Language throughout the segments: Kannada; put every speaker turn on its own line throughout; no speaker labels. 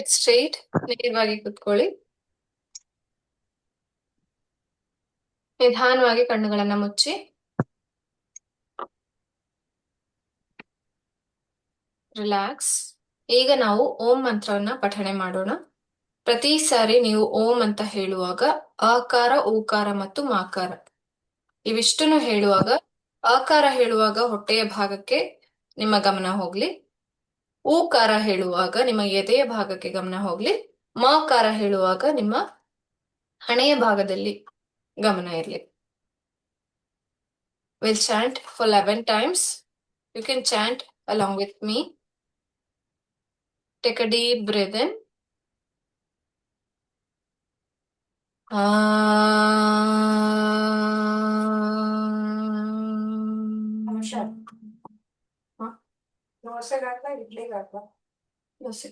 It straight. ನೇರವಾಗಿ ಕುತ್ಕೊಳ್ಳಿ. ನಿಧಾನವಾಗಿ ಕಣ್ಣುಗಳನ್ನ ಮುಚ್ಚಿ. ರಿಲ್ಯಾಕ್ಸ್. ಈಗ ನಾವು ಓಂ ಮಂತ್ರವನ್ನ ಪಠಣೆ ಮಾಡೋಣ. ಪ್ರತಿ ಸಾರಿ ನೀವು ಓಂ ಅಂತ ಹೇಳುವಾಗ ಆಕಾರ, ಊಕಾರ ಮತ್ತು ಮಾಕಾರ ಇವಿಷ್ಟನ್ನು ಹೇಳುವಾಗ, ಆಕಾರ ಹೇಳುವಾಗ ಹೊಟ್ಟೆಯ ಭಾಗಕ್ಕೆ ನಿಮ್ಮ ಗಮನ ಹೋಗ್ಲಿ. ಊಕಾರ ಹೇಳುವಾಗ ನಿಮ್ಮ ಎದೆಯ ಭಾಗಕ್ಕೆ ಗಮನ ಹೋಗ್ಲಿ. ಮಾಕಾರ ಹೇಳುವಾಗ ನಿಮ್ಮ ಹಣೆಯ ಭಾಗದಲ್ಲಿ ಗಮನ ಇರಲಿ. We'll chant for 11 times. You can chant along with me. Take a deep breath in. ನಮಸ್ಕಾರ. ದೋಸೆಗೆ ಹಾಕ್ಲಾ, ಇಡ್ಲಿಗೆ ಹಾಕ್ಲಾ? ದೋಸೆ.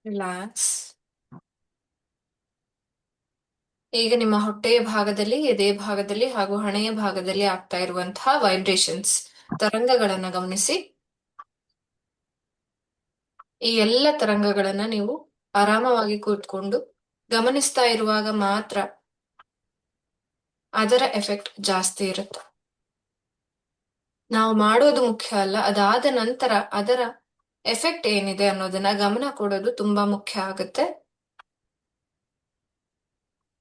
ರಿಲ್ಯಾಕ್ಸ್. ಈಗ ನಿಮ್ಮ ಹೊಟ್ಟೆಯ ಭಾಗದಲ್ಲಿ, ಎದೆಯ ಭಾಗದಲ್ಲಿ ಹಾಗೂ ಹಣೆಯ ಭಾಗದಲ್ಲಿ ಆಗ್ತಾ ಇರುವಂತಹ ವೈಬ್ರೇಷನ್ಸ್, ತರಂಗಗಳನ್ನ ಗಮನಿಸಿ. ಈ ಎಲ್ಲ ತರಂಗಗಳನ್ನ ನೀವು ಆರಾಮವಾಗಿ ಕೂತ್ಕೊಂಡು ಗಮನಿಸ್ತಾ ಇರುವಾಗ ಮಾತ್ರ ಅದರ ಎಫೆಕ್ಟ್ ಜಾಸ್ತಿ ಇರುತ್ತೆ. ನಾವು ಮಾಡೋದು ಮುಖ್ಯ ಅಲ್ಲ, ಅದಾದ ನಂತರ ಅದರ ಎಫೆಕ್ಟ್ ಏನಿದೆ ಅನ್ನೋದನ್ನ ಗಮನ ಕೊಡೋದು ತುಂಬಾ ಮುಖ್ಯ ಆಗುತ್ತೆ.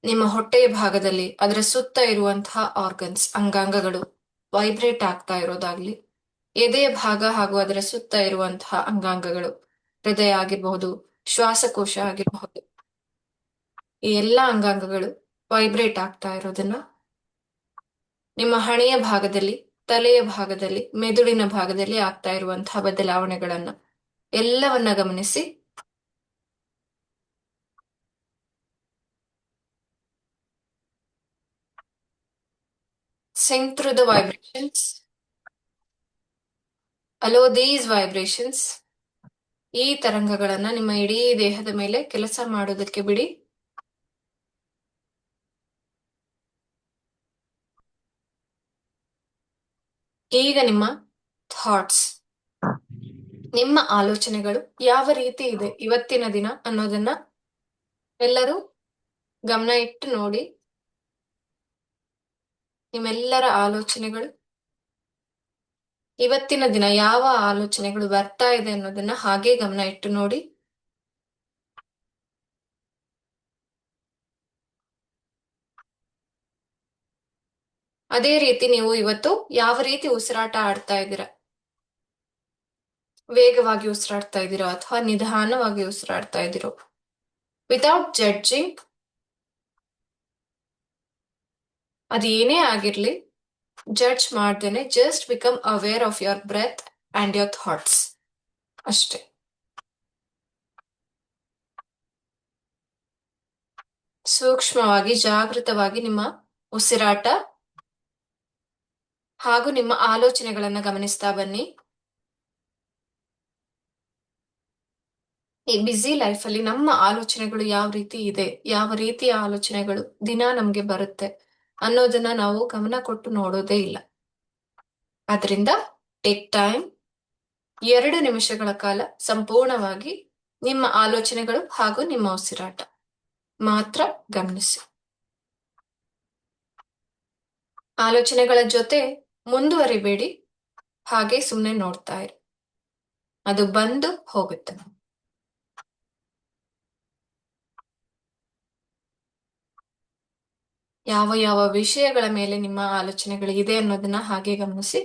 ನಿಮ್ಮ ಹೊಟ್ಟೆಯ ಭಾಗದಲ್ಲಿ ಅದರ ಸುತ್ತ ಇರುವಂತಹ ಆರ್ಗನ್ಸ್, ಅಂಗಾಂಗಗಳು ವೈಬ್ರೇಟ್ ಆಗ್ತಾ ಇರೋದಾಗ್ಲಿ, ಎದೆಯ ಭಾಗ ಹಾಗೂ ಅದರ ಸುತ್ತ ಇರುವಂತಹ ಅಂಗಾಂಗಗಳು, ಹೃದಯ ಆಗಿರಬಹುದು, ಶ್ವಾಸಕೋಶ ಆಗಿರಬಹುದು, ಈ ಎಲ್ಲಾ ಅಂಗಾಂಗಗಳು ವೈಬ್ರೇಟ್ ಆಗ್ತಾ ಇರೋದನ್ನ, ನಿಮ್ಮ ಹಣೆಯ ಭಾಗದಲ್ಲಿ, ತಲೆಯ ಭಾಗದಲ್ಲಿ, ಮೆದುಳಿನ ಭಾಗದಲ್ಲಿ ಆಗ್ತಾ ಇರುವಂತಹ ಬದಲಾವಣೆಗಳನ್ನ ಎಲ್ಲವನ್ನ ಗಮನಿಸಿ. Sing through the vibrations. Allow these vibrations. ಈ ತರಂಗಗಳನ್ನ ನಿಮ್ಮ ಇಡೀ ದೇಹದ ಮೇಲೆ ಕೆಲಸ ಮಾಡೋದಕ್ಕೆ ಬಿಡಿ. ಈಗ ನಿಮ್ಮ ಥಾಟ್ಸ್, ನಿಮ್ಮ ಆಲೋಚನೆಗಳು ಯಾವ ರೀತಿ ಇದೆ ಇವತ್ತಿನ ದಿನ ಅನ್ನೋದನ್ನ ಎಲ್ಲರೂ ಗಮನ ಇಟ್ಟು ನೋಡಿ. ನಿಮ್ಮೆಲ್ಲರ ಆಲೋಚನೆಗಳು ಇವತ್ತಿನ ದಿನ ಯಾವ ಆಲೋಚನೆಗಳು ಬರ್ತಾ ಇದೆ ಅನ್ನೋದನ್ನ ಹಾಗೆ ಗಮನ ಇಟ್ಟು ನೋಡಿ. ಅದೇ ರೀತಿ ನೀವು ಇವತ್ತು ಯಾವ ರೀತಿ ಉಸಿರಾಟ ಆಡ್ತಾ ಇದ್ದೀರಾ, ವೇಗವಾಗಿ ಉಸಿರಾಡ್ತಾ ಇದ್ದೀರೋ ಅಥವಾ ನಿಧಾನವಾಗಿ ಉಸಿರಾಡ್ತಾ ಇದ್ದೀರೋ, ವಿತೌಟ್ ಜಡ್ಜಿಂಗ್, ಅದು ಏನೇ ಆಗಿರ್ಲಿ ಜಡ್ಜ್ ಮಾಡ್ದೇನೆ just become aware of your breath and your thoughts ಅಷ್ಟೇ. ಸೂಕ್ಷ್ಮವಾಗಿ ಜಾಗೃತವಾಗಿ ನಿಮ್ಮ ಉಸಿರಾಟ ಹಾಗೂ ನಿಮ್ಮ ಆಲೋಚನೆಗಳನ್ನ ಗಮನಿಸ್ತಾ ಬನ್ನಿ. ಈ ಬ್ಯುಸಿ ಲೈಫಲ್ಲಿ ನಮ್ಮ ಆಲೋಚನೆಗಳು ಯಾವ ರೀತಿ ಇದೆ, ಯಾವ ರೀತಿಯ ಆಲೋಚನೆಗಳು ದಿನ ನಮ್ಗೆ ಬರುತ್ತೆ ಅನ್ನೋದನ್ನ ನಾವು ಗಮನ ಕೊಟ್ಟು ನೋಡೋದೇ ಇಲ್ಲ. ಆದ್ರಿಂದ ಟೇಕ್ ಟೈಮ್, 2 ನಿಮಿಷಗಳ ಕಾಲ ಸಂಪೂರ್ಣವಾಗಿ ನಿಮ್ಮ ಆಲೋಚನೆಗಳು ಹಾಗೂ ನಿಮ್ಮ ಉಸಿರಾಟ ಮಾತ್ರ ಗಮನಿಸಿ. ಆಲೋಚನೆಗಳ ಜೊತೆ ಮುಂದುವರಿಬೇಡಿ, ಹಾಗೆ ಸುಮ್ಮನೆ ನೋಡ್ತಾ ಇರಿ, ಅದು ಬಂದು ಹೋಗುತ್ತೆ. ಯಾವ ಯಾವ ವಿಷಯಗಳ ಮೇಲೆ ನಿಮ್ಮ ಆಲೋಚನೆಗಳು ಇದೆ ಅನ್ನೋದನ್ನ ಹಾಗೆ ಗಮನಿಸಿ.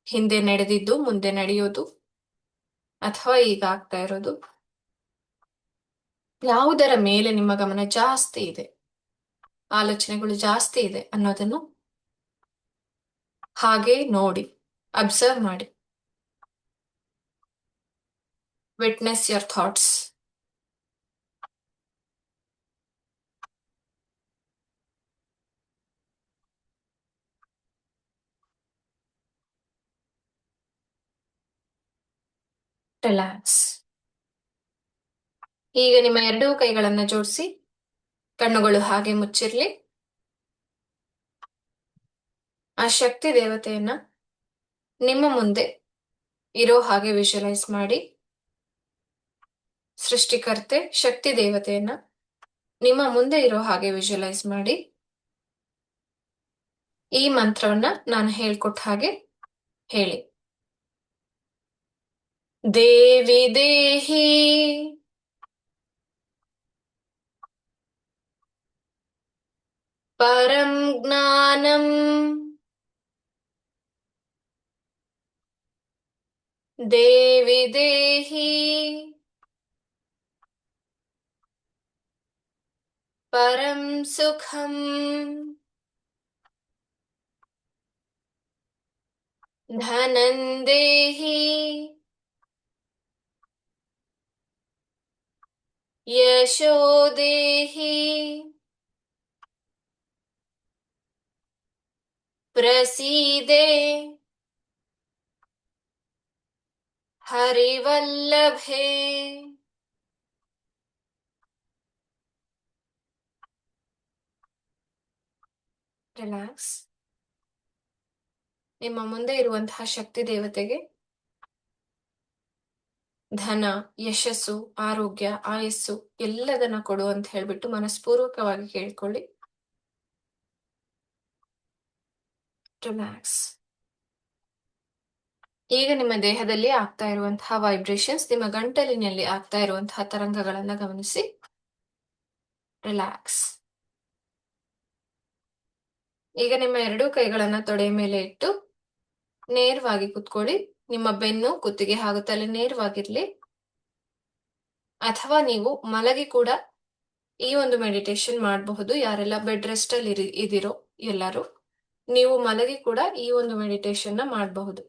ಹಿಂದೆ ನಡೆದಿದ್ದು ಮುಂದೆ ನಡೆಯೋದು ಅಥವಾ ಈಗ ಆಗ್ತಾ ಇರೋದು, ಯಾವುದರ ಮೇಲೆ ನಿಮ್ಮ ಗಮನ ಜಾಸ್ತಿ ಇದೆ, ಆಲೋಚನೆಗಳು ಜಾಸ್ತಿ ಇದೆ ಅನ್ನೋದನ್ನು ಹಾಗೆ ನೋಡಿ, ಅಬ್ಸರ್ವ್ ಮಾಡಿ. Witness your thoughts. ರಿಲ್ಯಾಕ್ಸ್. ಈಗ ನಿಮ್ಮ 2 ಕೈಗಳನ್ನ ಜೋಡಿಸಿ, ಕಣ್ಣುಗಳು ಹಾಗೆ ಮುಚ್ಚಿರ್ಲಿ. ಆ ಶಕ್ತಿ ದೇವತೆಯನ್ನ ನಿಮ್ಮ ಮುಂದೆ ಇರೋ ಹಾಗೆ ವಿಜುವಲೈಸ್ ಮಾಡಿ. ಸೃಷ್ಟಿಕರ್ತೆ ಶಕ್ತಿ ದೇವತೆಯನ್ನ ನಿಮ್ಮ ಮುಂದೆ ಇರೋ ಹಾಗೆ ವಿಜುವಲೈಸ್ ಮಾಡಿ. ಈ ಮಂತ್ರವನ್ನ ನಾನು ಹೇಳ್ಕೊಟ್ಟ ಹಾಗೆ ಹೇಳಿ. ದೇವಿ ದೇಹಿ ಪರಂ ಜ್ಞಾನಂ ದೇವಿ ದೇಹಿ ಪರಂ ಸುಖಂ ಧನಂ ದೇಹಿ ಯಶೋ ದೇಹಿ ಪ್ರಸೀದೆ ಹರಿವಲ್ಲಭೆ. ರಿಲ್ಯಾಕ್ಸ್. ನಿಮ್ಮ ಮುಂದೆ ಇರುವಂತಹ ಶಕ್ತಿ ದೇವತೆಗೆ ಧನ, ಯಶಸ್ಸು, ಆರೋಗ್ಯ, ಆಯಸ್ಸು ಎಲ್ಲದನ್ನ ಕೊಡು ಅಂತ ಹೇಳ್ಬಿಟ್ಟು ಮನಸ್ಪೂರ್ವಕವಾಗಿ ಕೇಳ್ಕೊಳ್ಳಿ. ರಿಲ್ಯಾಕ್ಸ್. ಈಗ ನಿಮ್ಮ ದೇಹದಲ್ಲಿ ಆಗ್ತಾ ಇರುವಂತಹ ವೈಬ್ರೇಷನ್ಸ್, ನಿಮ್ಮ ಗಂಟಲಿನಲ್ಲಿ ಆಗ್ತಾ ಇರುವಂತಹ ತರಂಗಗಳನ್ನ ಗಮನಿಸಿ. ರಿಲ್ಯಾಕ್ಸ್. ಈಗ ನಿಮ್ಮ 2 ಕೈಗಳನ್ನ ತೊಡೆಯ ಮೇಲೆ ಇಟ್ಟು ನೇರವಾಗಿ ಕುತ್ಕೊಳ್ಳಿ. ನಿಮ್ಮ ಬೆನ್ನು, ಕುತ್ತಿಗೆ ಹಾಗೂ ತಲೆ ನೇರವಾಗಿರ್ಲಿ. ಅಥವಾ ನೀವು ಮಲಗಿ ಕೂಡ ಈ ಒಂದು ಮೆಡಿಟೇಷನ್ ಮಾಡಬಹುದು. ಯಾರೆಲ್ಲ ಬೆಡ್ ರೆಸ್ಟ್ ಅಲ್ಲಿ ಇದಿರೋ ಎಲ್ಲರೂ ನೀವು ಮಲಗಿ ಕೂಡ ಈ ಒಂದು ಮೆಡಿಟೇಷನ್ ನ ಮಾಡಬಹುದು.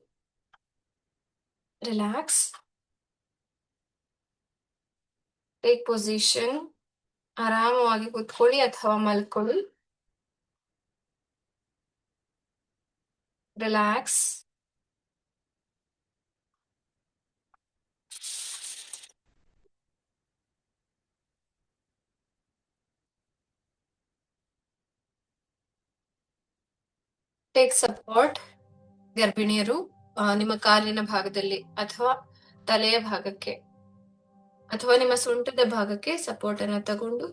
ರಿಲ್ಯಾಕ್ಸ್. Take position. ಆರಾಮವಾಗಿ ಕುತ್ಕೊಳ್ಳಿ ಅಥವಾ ಮಲ್ಕೊಳ್ಳಿ. ರಿಲ್ಯಾಕ್ಸ್. Take support. ಗರ್ಭಿಣಿಯರು ನಿಮ್ಮ ಕಾಲಿನ ಭಾಗದಲ್ಲಿ ಅಥವಾ ತಲೆಯ ಭಾಗಕ್ಕೆ ಅಥವಾ ನಿಮ್ಮ ಸೊಂಟದ ಭಾಗಕ್ಕೆ ಸಪೋರ್ಟ್ ಅನ್ನ ತಗೊಂಡು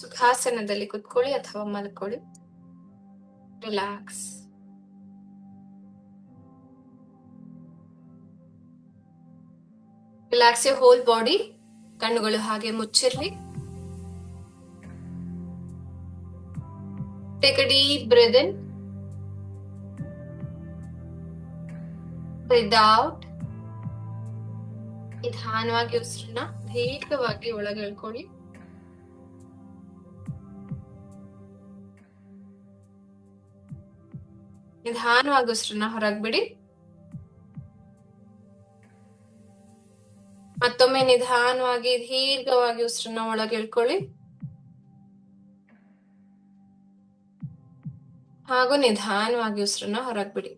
ಸುಖಾಸನದಲ್ಲಿ ಕುತ್ಕೊಳ್ಳಿ ಅಥವಾ ಮಲ್ಕೊಳ್ಳಿ. Relax. Relax your whole body. ಕಣ್ಣುಗಳು ಹಾಗೆ ಮುಚ್ಚಿರ್ಲಿ. Take a deep breath in. Breathe out. ನಿಧಾನವಾಗಿ ಉಸಿರನ್ನ ದೀರ್ಘವಾಗಿ ಒಳಗೆ ಎಳ್ಕೊಳ್ಳಿ. ನಿಧಾನವಾಗಿ ಉಸಿರನ್ನ ಹೊರಗೆ ಬಿಡಿ. ಮತ್ತೊಮ್ಮೆ ನಿಧಾನವಾಗಿ ದೀರ್ಘವಾಗಿ ಉಸಿರನ್ನ ಒಳಗೆ ಎಳ್ಕೊಳ್ಳಿ. ಹಾಗೂ ನಿಧಾನವಾಗಿ ಉಸಿರನ್ನ ಹೊರಗೆ ಬಿಡಿ.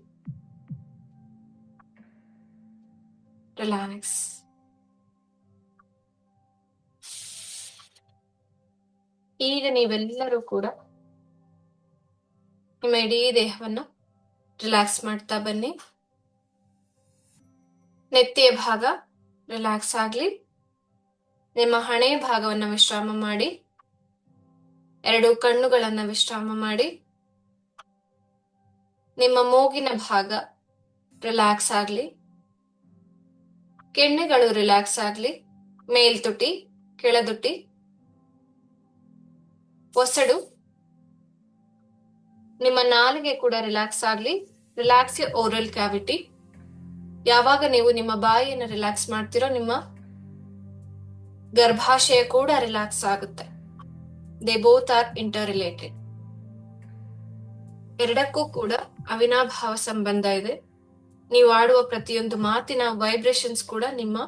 ರಿಲ್ಯಾಕ್ಸ್. ಈಗ ನೀವೆಲ್ಲರೂ ಕೂಡ ನಿಮ್ಮ ಇಡೀ ದೇಹವನ್ನು ರಿಲ್ಯಾಕ್ಸ್ ಮಾಡ್ತಾ ಬನ್ನಿ. ನೆತ್ತಿಯ ಭಾಗ ರಿಲ್ಯಾಕ್ಸ್ ಆಗ್ಲಿ. ನಿಮ್ಮ ಹಣೆ ಭಾಗವನ್ನ ವಿಶ್ರಾಮ ಮಾಡಿ. ಎರಡು ಕಣ್ಣುಗಳನ್ನ ವಿಶ್ರಾಮ ಮಾಡಿ. ನಿಮ್ಮ ಮೂಗಿನ ಭಾಗ ರಿಲ್ಯಾಕ್ಸ್ ಆಗ್ಲಿ. ಕೆನ್ನೆಗಳು ರಿಲ್ಯಾಕ್ಸ್ ಆಗ್ಲಿ. ಮೇಲ್ತುಟಿ, ಕೆಳದುಟಿ, ಒಸಡು, ನಿಮ್ಮ ನಾಲಿಗೆ ಕೂಡ ರಿಲ್ಯಾಕ್ಸ್ ಆಗ್ಲಿ. Relax your oral cavity. ಯಾವಾಗ ನೀವು ನಿಮ್ಮ ಬಾಯಿಯನ್ನು ರಿಲ್ಯಾಕ್ಸ್ ಮಾಡ್ತಿರೋ ನಿಮ್ಮ ಗರ್ಭಾಶಯ ಕೂಡ ರಿಲ್ಯಾಕ್ಸ್ ಆಗುತ್ತೆ. They both are inter related. ಎರಡಕ್ಕೂ ಕೂಡ ಅವಿನಾಭಾವ ಸಂಬಂಧ ಇದೆ. ನೀವು ಆಡುವ ಪ್ರತಿಯೊಂದು ಮಾತಿನ ವೈಬ್ರೇಷನ್ಸ್ ಕೂಡ ನಿಮ್ಮ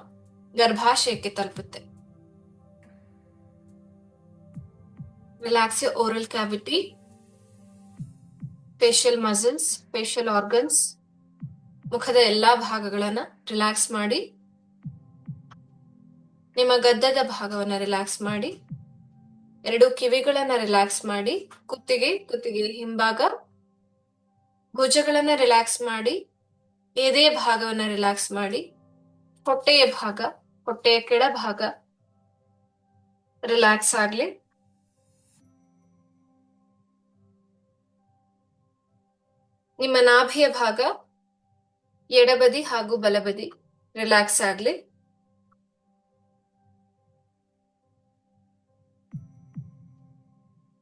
ಗರ್ಭಾಶಯಕ್ಕೆ ತಲುಪುತ್ತೆ. Relax your oral cavity. Facial muscles, facial organs, ಮುಖದ ಎಲ್ಲಾ ಭಾಗಗಳನ್ನ ರಿಲ್ಯಾಕ್ಸ್ ಮಾಡಿ. ನಿಮ್ಮ ಗದ್ದದ ಭಾಗವನ್ನ ರಿಲ್ಯಾಕ್ಸ್ ಮಾಡಿ. ಎರಡು ಕಿವಿಗಳನ್ನ ರಿಲ್ಯಾಕ್ಸ್ ಮಾಡಿ. ಕುತ್ತಿಗೆ ಹಿಂಭಾಗ, ಭುಜಗಳನ್ನ ರಿಲ್ಯಾಕ್ಸ್ ಮಾಡಿ. ಎದೆ ಭಾಗವನ್ನ ರಿಲ್ಯಾಕ್ಸ್ ಮಾಡಿ. ಹೊಟ್ಟೆಯ ಭಾಗ, ಹೊಟ್ಟೆಯ ಕೆಳಭಾಗ ರಿಲ್ಯಾಕ್ಸ್ ಆಗ್ಲಿ. ನಿಮ್ಮ ನಾಭಿಯ ಭಾಗ ಎಡಬದಿ ಹಾಗೂ ಬಲಬದಿ ರಿಲ್ಯಾಕ್ಸ್ ಆಗ್ಲಿ.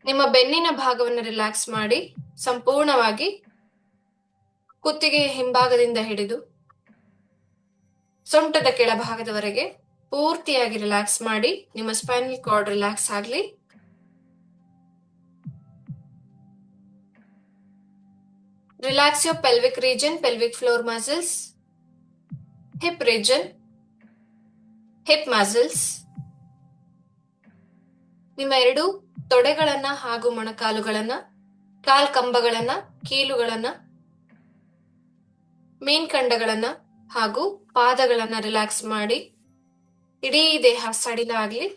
ನಿಮ್ಮ ಬೆನ್ನಿನ ಭಾಗವನ್ನು ರಿಲ್ಯಾಕ್ಸ್ ಮಾಡಿ. ಸಂಪೂರ್ಣವಾಗಿ ಕುತ್ತಿಗೆಯ ಹಿಂಭಾಗದಿಂದ ಹಿಡಿದು ಸೊಂಟದ ಕೆಳಭಾಗದವರೆಗೆ ಪೂರ್ತಿಯಾಗಿ ರಿಲ್ಯಾಕ್ಸ್ ಮಾಡಿ. ನಿಮ್ಮ ಸ್ಪೈನಲ್ ಕಾರ್ಡ್ ರಿಲ್ಯಾಕ್ಸ್ ಆಗ್ಲಿ. Relax your pelvic region, pelvic floor muscles, hip region, hip muscles. ನಿಮ್ಮ ಎರಡು ತೊಡೆಗಳನ್ನ ಹಾಗೂ ಮೊಣಕಾಲುಗಳನ್ನ, ಕಾಲ್ಕಂಬಗಳನ್ನ, ಕೀಲುಗಳನ್ನ, ಮೀನ್ಕಂಡಗಳನ್ನ ಹಾಗೂ ಪಾದಗಳನ್ನ ರಿಲ್ಯಾಕ್ಸ್ ಮಾಡಿ. ಇಡೀ ದೇಹ ಸಡಿಲ ಆಗ್ಲಿ.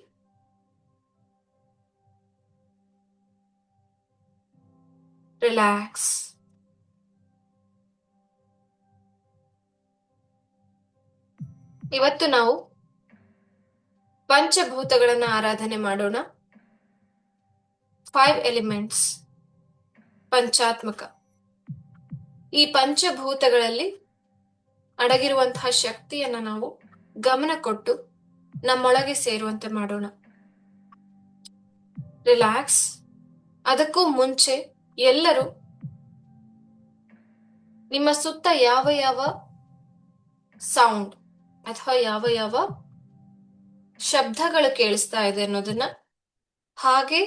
ರಿಲ್ಯಾಕ್ಸ್. ಇವತ್ತು ನಾವು ಪಂಚಭೂತಗಳನ್ನ ಆರಾಧನೆ ಮಾಡೋಣ. 5 ಎಲಿಮೆಂಟ್ಸ್, ಪಂಚಾತ್ಮಕ. ಈ ಪಂಚಭೂತಗಳಲ್ಲಿ ಅಡಗಿರುವಂತಹ ಶಕ್ತಿಯನ್ನ ನಾವು ಗಮನ ಕೊಟ್ಟು ನಮ್ಮೊಳಗೆ ಸೇರುವಂತೆ ಮಾಡೋಣ. ರಿಲ್ಯಾಕ್ಸ್. ಅದಕ್ಕೂ ಮುಂಚೆ ಎಲ್ಲರೂ ನಿಮ್ಮ ಸುತ್ತ ಯಾವ ಯಾವ ಸೌಂಡ್ ಅಥವಾ ಯಾವ ಯಾವ ಶಬ್ದಗಳು ಕೇಳಿಸ್ತಾ ಇದೆ ಅನ್ನೋದನ್ನ ಹಾಗೆ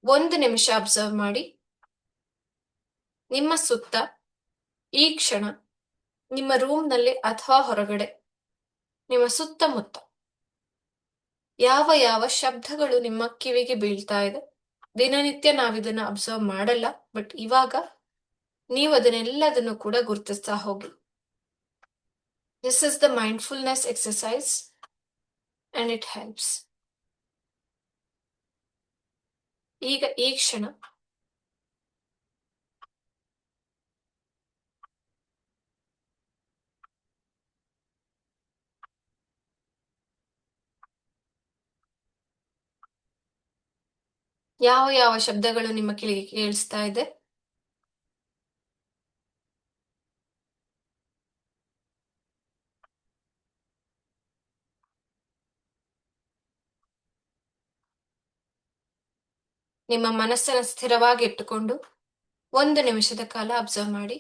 1 ನಿಮಿಷ ಅಬ್ಸರ್ವ್ ಮಾಡಿ. ನಿಮ್ಮ ಸುತ್ತ ಈ ಕ್ಷಣ ನಿಮ್ಮ ರೂಮ್ನಲ್ಲಿ ಅಥವಾ ಹೊರಗಡೆ ನಿಮ್ಮ ಸುತ್ತಮುತ್ತ ಯಾವ ಯಾವ ಶಬ್ದಗಳು ನಿಮ್ಮ ಕಿವಿಗೆ ಬೀಳ್ತಾ ಇದೆ. ದಿನನಿತ್ಯ ನಾವಿದನ್ನ ಅಬ್ಸರ್ವ್ ಮಾಡಲ್ಲ, ಬಟ್ ಇವಾಗ ನೀವು ಅದನ್ನೆಲ್ಲದನ್ನು ಕೂಡ ಗುರುತಿಸ್ತಾ ಹೋಗಿ. This is the mindfulness exercise and it helps. ಈಗ ಈ ಕ್ಷಣ ಯಾವ ಯಾವ ಶಬ್ದಗಳು ನಿಮ್ಮ ಕಿವಿಗೆ ಕೇಳಿಸ್ತಾ ಇದೆ? ನಿಮ್ಮ ಮನಸ್ಸನ್ನು ಸ್ಥಿರವಾಗಿ ಇಟ್ಟುಕೊಂಡು 1 ನಿಮಿಷದ ಕಾಲ ಅಬ್ಸರ್ವ್ ಮಾಡಿ.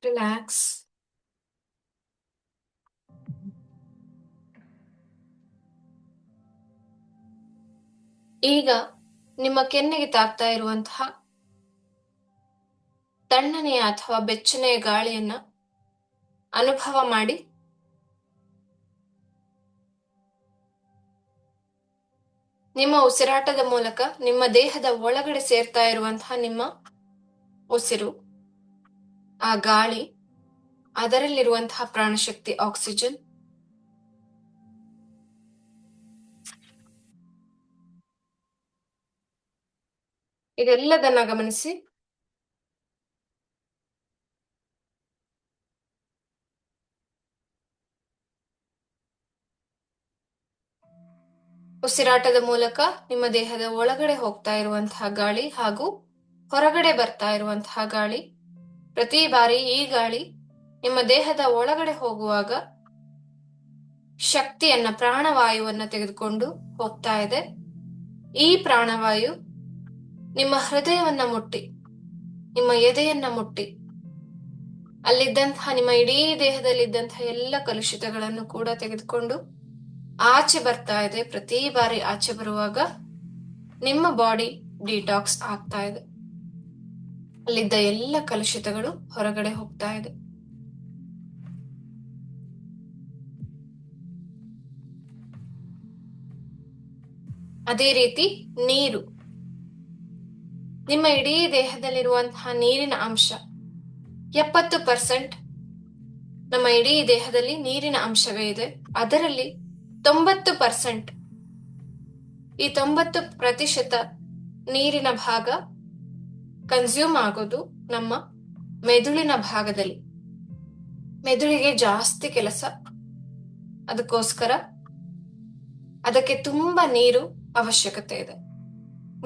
ರಿಲ್ಯಾಕ್ಸ್. ಈಗ ನಿಮ್ಮ ಕೆನ್ನೆಗೆ ತಾಕ್ತಾ ಇರುವಂತಹ ತಣ್ಣನೆಯ ಅಥವಾ ಬೆಚ್ಚನೆಯ ಗಾಳಿಯನ್ನ ಅನುಭವ ಮಾಡಿ. ನಿಮ್ಮ ಉಸಿರಾಟದ ಮೂಲಕ ನಿಮ್ಮ ದೇಹದ ಒಳಗಡೆ ಸೇರ್ತಾ ಇರುವಂತಹ ನಿಮ್ಮ ಉಸಿರು, ಆ ಗಾಳಿ, ಅದರಲ್ಲಿರುವಂತಹ ಪ್ರಾಣಶಕ್ತಿ ಆಕ್ಸಿಜನ್, ಇದೆಲ್ಲದನ್ನ ಗಮನಿಸಿ. ಉಸಿರಾಟದ ಮೂಲಕ ನಿಮ್ಮ ದೇಹದ ಒಳಗಡೆ ಹೋಗ್ತಾ ಇರುವಂತಹ ಗಾಳಿ ಹಾಗೂ ಹೊರಗಡೆ ಬರ್ತಾ ಇರುವಂತಹ ಗಾಳಿ, ಪ್ರತಿ ಬಾರಿ ಈ ಗಾಳಿ ನಿಮ್ಮ ದೇಹದ ಒಳಗಡೆ ಹೋಗುವಾಗ ಶಕ್ತಿಯನ್ನ, ಪ್ರಾಣವಾಯುವನ್ನ ತೆಗೆದುಕೊಂಡು ಹೋಗ್ತಾ ಇದೆ. ಈ ಪ್ರಾಣವಾಯು ನಿಮ್ಮ ಹೃದಯವನ್ನ ಮುಟ್ಟಿ, ನಿಮ್ಮ ಎದೆಯನ್ನ ಮುಟ್ಟಿ, ಅಲ್ಲಿದ್ದಂತಹ ನಿಮ್ಮ ಇಡೀ ದೇಹದಲ್ಲಿದ್ದಂತಹ ಎಲ್ಲ ಕಲುಷಿತಗಳನ್ನು ಕೂಡ ತೆಗೆದುಕೊಂಡು ಆಚೆ ಬರ್ತಾ ಇದೆ. ಪ್ರತಿ ಬಾರಿ ಆಚೆ ಬರುವಾಗ ನಿಮ್ಮ ಬಾಡಿ ಡಿಟಾಕ್ಸ್ ಆಗ್ತಾ ಇದೆ. ಅಲ್ಲಿದ್ದ ಎಲ್ಲ ಕಲುಷಿತಗಳು ಹೊರಗಡೆ ಹೋಗ್ತಾ ಇದೆ. ಅದೇ ರೀತಿ ನೀರು, ನಿಮ್ಮ ಇಡೀ ದೇಹದಲ್ಲಿರುವಂತಹ ನೀರಿನ ಅಂಶ 70% ನಮ್ಮ ಇಡೀ ದೇಹದಲ್ಲಿ ನೀರಿನ ಅಂಶವೇ ಇದೆ. ಅದರಲ್ಲಿ 90%, ಈ 90% ನೀರಿನ ಭಾಗ ಕನ್ಸ್ಯೂಮ್ ಆಗೋದು ನಮ್ಮ ಮೆದುಳಿನ ಭಾಗದಲ್ಲಿ. ಮೆದುಳಿಗೆ ಜಾಸ್ತಿ ಕೆಲಸ, ಅದಕ್ಕೋಸ್ಕರ ಅದಕ್ಕೆ ತುಂಬಾ ನೀರು ಅವಶ್ಯಕತೆ ಇದೆ.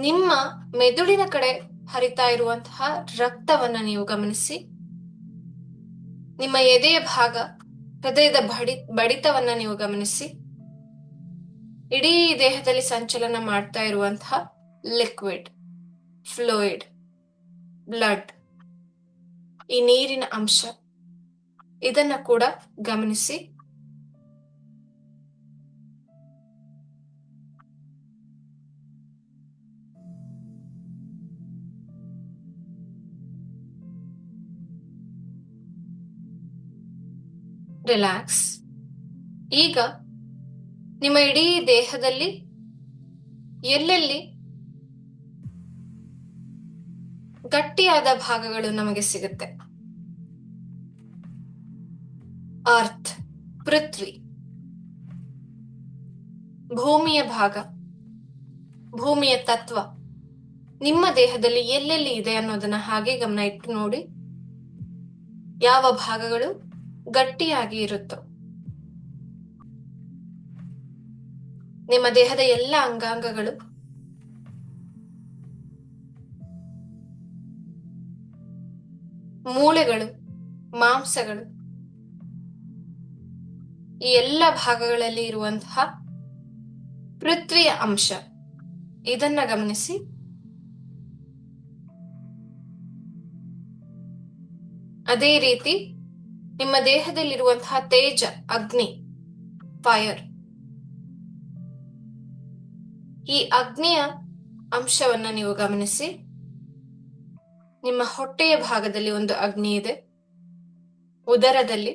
ನಿಮ್ಮ ಮೆದುಳಿನ ಕಡೆ ಹರಿತಾ ಇರುವಂತಹ ರಕ್ತವನ್ನ ನೀವು ಗಮನಿಸಿ. ನಿಮ್ಮ ಎದೆಯ ಭಾಗ, ಹೃದಯದ ಬಡಿತವನ್ನ ನೀವು ಗಮನಿಸಿ. ಇಡೀ ದೇಹದಲ್ಲಿ ಸಂಚಲನ ಮಾಡ್ತಾ ಇರುವಂತಹ ಲಿಕ್ವಿಡ್, ಫ್ಲೂಯಿಡ್, ಬ್ಲಡ್, ಈ ನೀರಿನ ಅಂಶ, ಇದನ್ನ ಕೂಡ ಗಮನಿಸಿ. ರಿಲ್ಯಾಕ್ಸ್. ಈಗ ನಿಮ್ಮ ಇಡೀ ದೇಹದಲ್ಲಿ ಎಲ್ಲೆಲ್ಲಿ ಗಟ್ಟಿಯಾದ ಭಾಗಗಳು ನಮಗೆ ಸಿಗುತ್ತೆ, ಅರ್ತ್, ಪೃಥ್ವಿ, ಭೂಮಿಯ ಭಾಗ, ಭೂಮಿಯ ತತ್ವ ನಿಮ್ಮ ದೇಹದಲ್ಲಿ ಎಲ್ಲೆಲ್ಲಿ ಇದೆ ಅನ್ನೋದನ್ನ ಹಾಗೆ ಗಮನ ಇಟ್ಟು ನೋಡಿ. ಯಾವ ಭಾಗಗಳು ಗಟ್ಟಿಯಾಗಿ ಇರುತ್ತೋ, ನಿಮ್ಮ ದೇಹದ ಎಲ್ಲ ಅಂಗಾಂಗಗಳು, ಮೂಳೆಗಳು, ಮಾಂಸಗಳು, ಈ ಎಲ್ಲ ಭಾಗಗಳಲ್ಲಿ ಇರುವಂತಹ ಪೃಥ್ವಿಯ ಅಂಶ, ಇದನ್ನ ಗಮನಿಸಿ. ಅದೇ ರೀತಿ ನಿಮ್ಮ ದೇಹದಲ್ಲಿರುವಂತಹ ತೇಜ, ಅಗ್ನಿ, ಫೈರ್, ಈ ಅಗ್ನಿಯ ಅಂಶವನ್ನ ನೀವು ಗಮನಿಸಿ. ನಿಮ್ಮ ಹೊಟ್ಟೆಯ ಭಾಗದಲ್ಲಿ ಒಂದು ಅಗ್ನಿ ಇದೆ, ಉದರದಲ್ಲಿ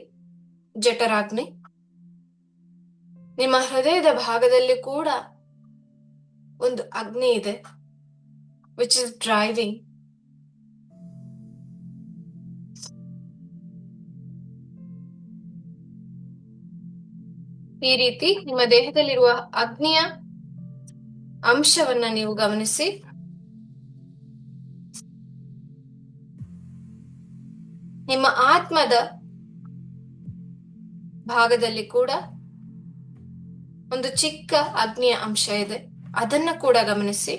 ಜಠರಾಗ್ನಿ, ನಿಮ್ಮ ಹೃದಯದ ಭಾಗದಲ್ಲಿ ಕೂಡ ಒಂದು ಅಗ್ನಿ ಇದೆ, ವಿಚ್ ಇಸ್ ಡ್ರೈವಿಂಗ್. ಈ ರೀತಿ ನಿಮ್ಮ ದೇಹದಲ್ಲಿರುವ ಅಗ್ನಿಯ ಅಂಶವನ್ನ ನೀವು ಗಮನಿಸಿ. ನಿಮ್ಮ ಆತ್ಮದ ಭಾಗದಲ್ಲಿ ಕೂಡ ಒಂದು ಚಿಕ್ಕ ಅಗ್ನಿಯ ಅಂಶ ಇದೆ, ಅದನ್ನ ಕೂಡ ಗಮನಿಸಿ.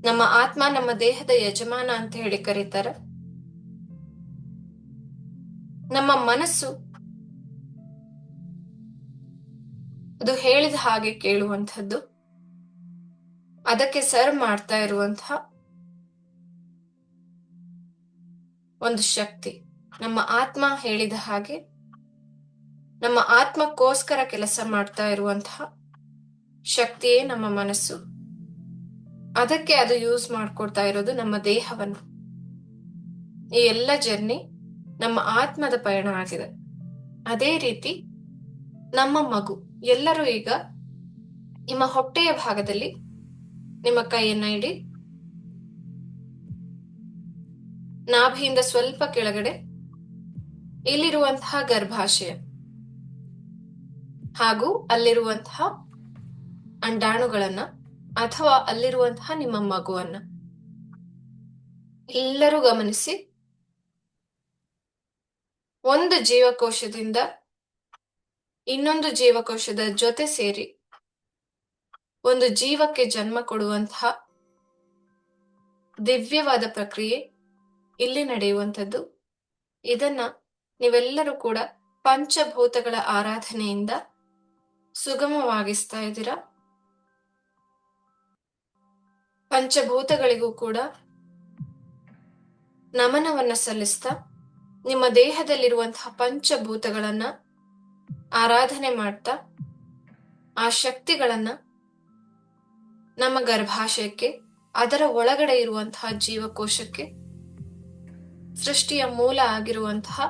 ನಮ್ಮ ಆತ್ಮ ನಮ್ಮ ದೇಹದ ಯಜಮಾನ ಅಂತ ಹೇಳಿ ಕರೀತಾರೆ. ನಮ್ಮ ಮನಸ್ಸು ಅದು ಹೇಳಿದ ಹಾಗೆ ಕೇಳುವಂಥದ್ದು, ಅದಕ್ಕೆ ಸರ್ವ್ ಮಾಡ್ತಾ ಇರುವಂತಹ ಒಂದು ಶಕ್ತಿ. ನಮ್ಮ ಆತ್ಮ ಹೇಳಿದ ಹಾಗೆ ನಮ್ಮ ಆತ್ಮಕ್ಕೋಸ್ಕರ ಕೆಲಸ ಮಾಡ್ತಾ ಇರುವಂತಹ ಶಕ್ತಿಯೇ ನಮ್ಮ ಮನಸ್ಸು. ಅದಕ್ಕೆ ಅದು ಯೂಸ್ ಮಾಡ್ಕೊಡ್ತಾ ಇರೋದು ನಮ್ಮ ದೇಹವನ್ನು. ಈ ಎಲ್ಲ ಜರ್ನಿ ನಮ್ಮ ಆತ್ಮದ ಪಯಣ ಆಗಿದೆ. ಅದೇ ರೀತಿ ನಮ್ಮ ಮಗು, ಎಲ್ಲರೂ ಈಗ ನಿಮ್ಮ ಹೊಟ್ಟೆಯ ಭಾಗದಲ್ಲಿ ನಿಮ್ಮ ಕೈಯನ್ನ ಇಡಿ. ನಾಭಿಯಿಂದ ಸ್ವಲ್ಪ ಕೆಳಗಡೆ ಇಲ್ಲಿರುವಂತಹ ಗರ್ಭಾಶಯ ಹಾಗೂ ಅಲ್ಲಿರುವಂತಹ ಅಂಡಾಣುಗಳನ್ನ ಅಥವಾ ಅಲ್ಲಿರುವಂತಹ ನಿಮ್ಮ ಮಗುವನ್ನ ಎಲ್ಲರೂ ಗಮನಿಸಿ. ಒಂದು ಜೀವಕೋಶದಿಂದ ಇನ್ನೊಂದು ಜೀವಕೋಶದ ಜೊತೆ ಸೇರಿ ಒಂದು ಜೀವಕ್ಕೆ ಜನ್ಮ ಕೊಡುವಂತಹ ದಿವ್ಯವಾದ ಪ್ರಕ್ರಿಯೆ ಇಲ್ಲಿ ನಡೆಯುವಂಥದ್ದು. ಇದನ್ನ ನೀವೆಲ್ಲರೂ ಕೂಡ ಪಂಚಭೂತಗಳ ಆರಾಧನೆಯಿಂದ ಸುಗಮವಾಗಿಸ್ತಾ ಇದ್ದೀರಾ. ಪಂಚಭೂತಗಳಿಗೂ ಕೂಡ ನಮನವನ್ನ ಸಲ್ಲಿಸ್ತಾ ನಿಮ್ಮ ದೇಹದಲ್ಲಿರುವಂತಹ ಪಂಚಭೂತಗಳನ್ನ ಆರಾಧನೆ ಮಾಡ್ತಾ ಆ ಶಕ್ತಿಗಳನ್ನ ನಮ್ಮ ಗರ್ಭಾಶಯಕ್ಕೆ, ಅದರ ಒಳಗಡೆ ಇರುವಂತಹ ಜೀವಕೋಶಕ್ಕೆ, ಸೃಷ್ಟಿಯ ಮೂಲ ಆಗಿರುವಂತಹ